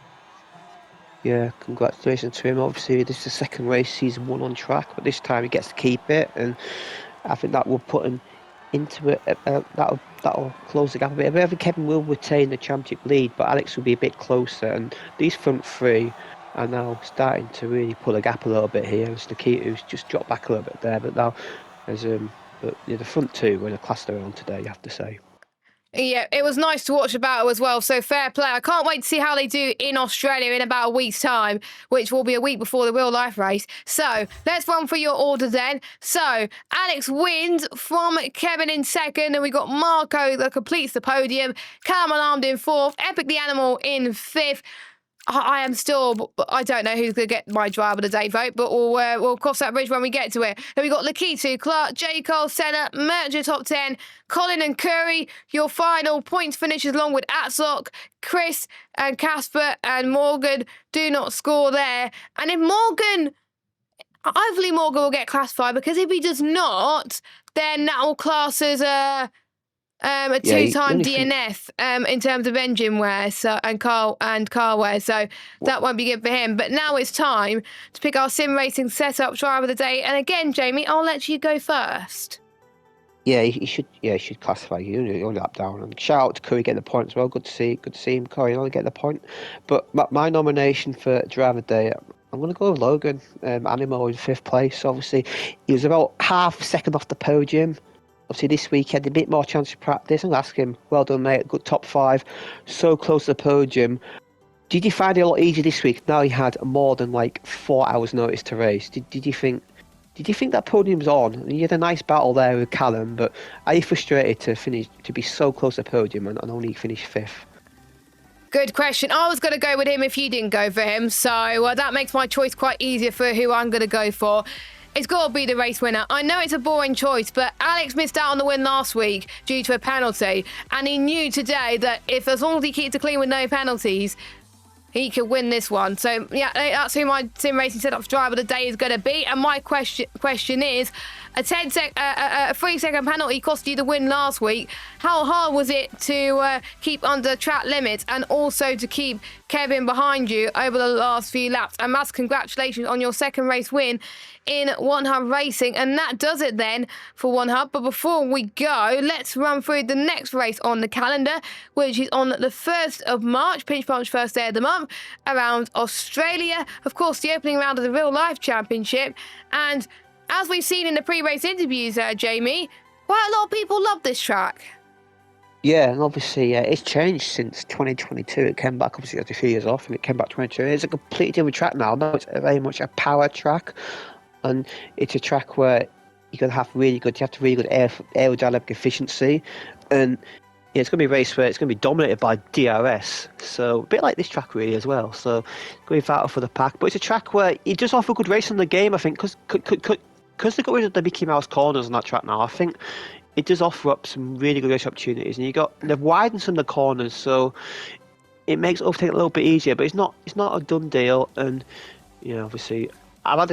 Yeah, congratulations to him. Obviously, this is the second race season 1 on track, but this time he gets to keep it, and I think that will put him into it. That'll close the gap a bit. I think Kevin will retain the championship lead, but Alex will be a bit closer, and these front 3 are now starting to really pull a gap a little bit here. As Nikita's just dropped back a little bit there, but now there's the front 2 were in a class they're on today, you have to say. Yeah, it was nice to watch the battle as well, so fair play. I can't wait to see how they do in Australia in about a week's time, which will be a week before the real life race. So let's run through your order then. So Alex wins from Kevin in second, and we got Marco that completes the podium, Cam Alarmed in fourth, Epic the Animal in fifth. I am still, I don't know who's going to get my driver of the day vote, but we'll cross that bridge when we get to it. Then we got Lakitu, Clark, J. Cole, Senna, Merger top 10, Colin and Curry, your final points finishers along with Atzlock, Chris and Casper and Morgan do not score there. And if Morgan, hopefully Morgan will get classified, because if he does not, then that will class as a two-time DNF in terms of engine wear and car wear, so that won't be good for him. But now it's time to pick our sim racing setup driver of the day. And again, Jamie, I'll let you go first. Yeah, he should classify you. You're only up down. And shout out to Curry getting the point as well. Good to see him, Curry, only getting the point. But my nomination for driver of the day, I'm going to go with Logan. Animal in fifth place. Obviously, he was about half a second off the podium. Obviously, this week he had a bit more chance to practice. I'm going to ask him, well done, mate, good top five, so close to the podium. Did you find it a lot easier this week? Now he had more than 4 hours notice to race. Did you think that podium's on? You had a nice battle there with Callum, but are you frustrated to be so close to the podium and only finish fifth? Good question. I was going to go with him if you didn't go for him, so that makes my choice quite easier for who I'm going to go for. It's got to be the race winner. I know it's a boring choice, but Alex missed out on the win last week due to a penalty, and he knew today that as long as he keeps it clean with no penalties, he could win this one. So yeah, that's who my sim racing setup driver of the day is going to be. And my question is, a 3-second penalty cost you the win last week. How hard was it to keep under track limits and also to keep Kevin behind you over the last few laps? And massive congratulations on your second race win in One Hub Racing. And that does it then for One Hub. But before we go, let's run through the next race on the calendar, which is on the 1st of March, Pinch Punch first day of the month, around Australia. Of course, the opening round of the Real Life Championship. And as we've seen in the pre-race interviews, Jamie, quite a lot of people love this track. Yeah, and obviously it's changed since 2022. It came back, obviously, after a few years off, and it came back 2022. It's a completely different track now. Now it's very much a power track, and it's a track where you have really good aerodynamic efficiency, and it's going to be a race where it's going to be dominated by DRS. So a bit like this track really as well. So going to be vital for the pack, but it's a track where it does offer good racing in the game, I think, because they got rid of the Mickey Mouse corners on that track now. I think it does offer up some really good race opportunities, and they've widened some of the corners, so it makes overtaking a little bit easier. But it's not a done deal, and obviously I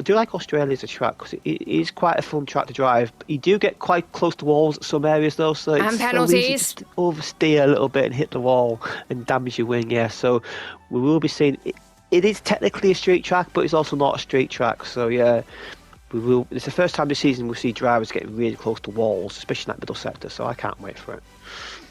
do like Australia as a track because it is quite a fun track to drive. You do get quite close to walls at some areas though, so it's penalties. So oversteer a little bit and hit the wall and damage your wing. Yeah, so we will be seeing. It is technically a street track, but it's also not a street track. So yeah. It's the first time this season we'll see drivers getting really close to walls, especially in that middle sector, so I can't wait for it.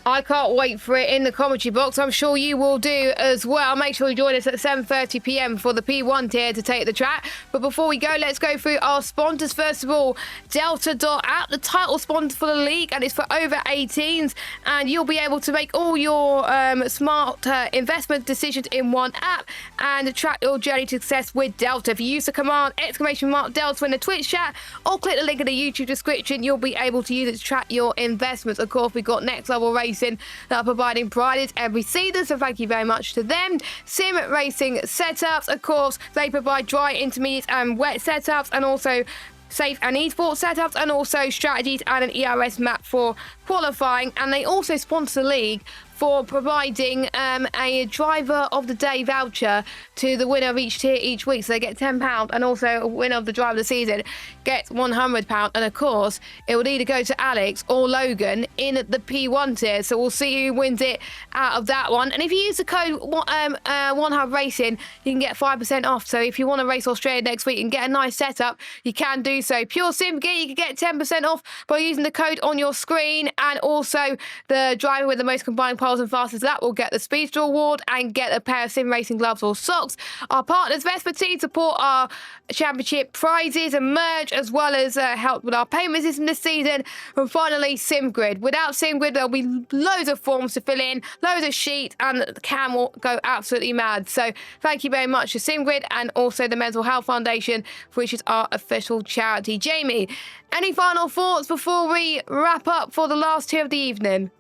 I can't wait for it in the commentary box. I'm sure you will do as well. Make sure you join us at 7:30 p.m. for the P1 tier to take the track. But before we go, let's go through our sponsors. First of all, Delta.app, the title sponsor for the league, and it's for over 18s. And you'll be able to make all your smart investment decisions in one app and track your journey to success with Delta. If you use the command !Delta in the Twitch chat or click the link in the YouTube description, you'll be able to use it to track your investments. Of course, we've got Next Level Racing that are providing prizes every season, so thank you very much to them. Sim Racing Setups, of course, they provide dry, intermediate and wet setups, and also safe and esports setups, and also strategies and an ERS map for qualifying. And they also sponsor the league for providing a driver of the day voucher to the winner of each tier each week. So they get £10, and also a winner of the driver of the season gets £100. And of course, it will either go to Alex or Logan in the P1 tier. So we'll see who wins it out of that one. And if you use the code One Hub Racing, you can get 5% off. So if you want to race Australia next week and get a nice setup, you can do so. Pure Sim Gear, you can get 10% off by using the code on your screen, and also the driver with the most combined poles and fastest lap will get the Speedster Award and get a pair of sim racing gloves or socks. Our partners Vespertine support our championship prizes and merch, as well as help with our payment system this season. And finally, SimGrid. Without SimGrid, there'll be loads of forms to fill in, loads of sheets, and the cam will go absolutely mad. So thank you very much to SimGrid and also the Mental Health Foundation, which is our official charity. Jamie, any final thoughts before we wrap up for the last two of the evening?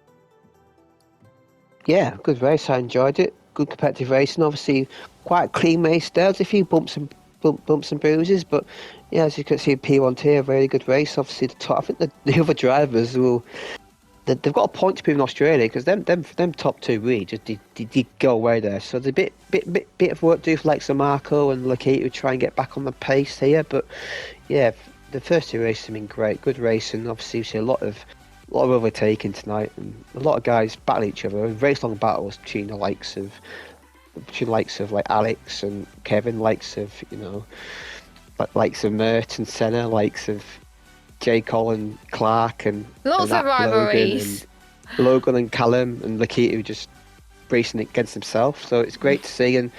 Yeah, good race. I enjoyed it. Good competitive racing. Obviously, quite a clean race. There was a few bumps and bruises, but yeah, as you can see, P1 here, a very good race. Obviously, I think the other drivers will. They've got a point to prove in Australia because them top two really just did go away there. So there's a bit of work to do for like Marco and Lakita to try and get back on the pace here. But yeah, the first two races have been great. Good racing. Obviously, we see a lot of overtaking tonight, and a lot of guys battle each other. Race long battles between the likes of like Alex and Kevin, likes of Mert and Senna, likes of J. Colin Clark and lots of rivalries. Logan and Callum and Lakita just racing against himself. So it's great to see, and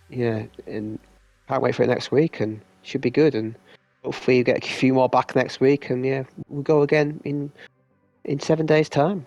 yeah, and can't wait for it next week, and should be good. And hopefully you get a few more back next week, and yeah, we'll go again in 7 days' time.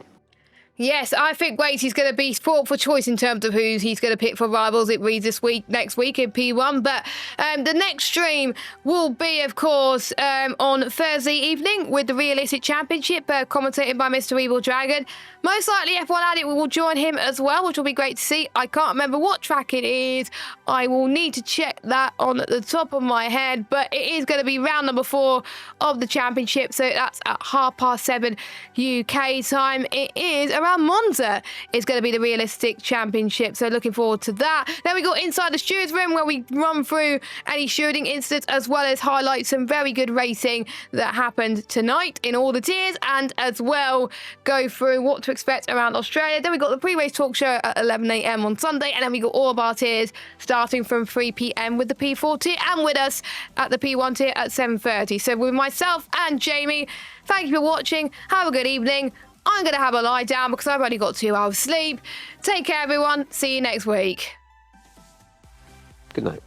Yes, I think Waitsy's going to be sport for choice in terms of who he's going to pick for rivals. It reads next week in P1. But the next stream will be, of course, on Thursday evening with the Realistic Championship, commentated by Mr. Evil Dragon. Most likely F1 Addict will join him as well, which will be great to see. I can't remember what track it is. I will need to check that on the top of my head. But it is going to be round number 4 of the championship. So that's at 7:30 UK time. It is around Monza. It's going to be the Realistic Championship. So looking forward to that. Then we got Inside the Stewards Room, where we run through any shooting incidents as well as highlight some very good racing that happened tonight in all the tiers, and as well go through what to expect around Australia. Then we got the pre-race talk show at 11 a.m. on Sunday, and then we got all of our tiers starting from 3 p.m. with the P4 tier, and with us at the P1 tier at 7:30. So with myself and Jamie, thank you for watching. Have a good evening. I'm going to have a lie down because I've only got 2 hours sleep. Take care, everyone. See you next week. Good night.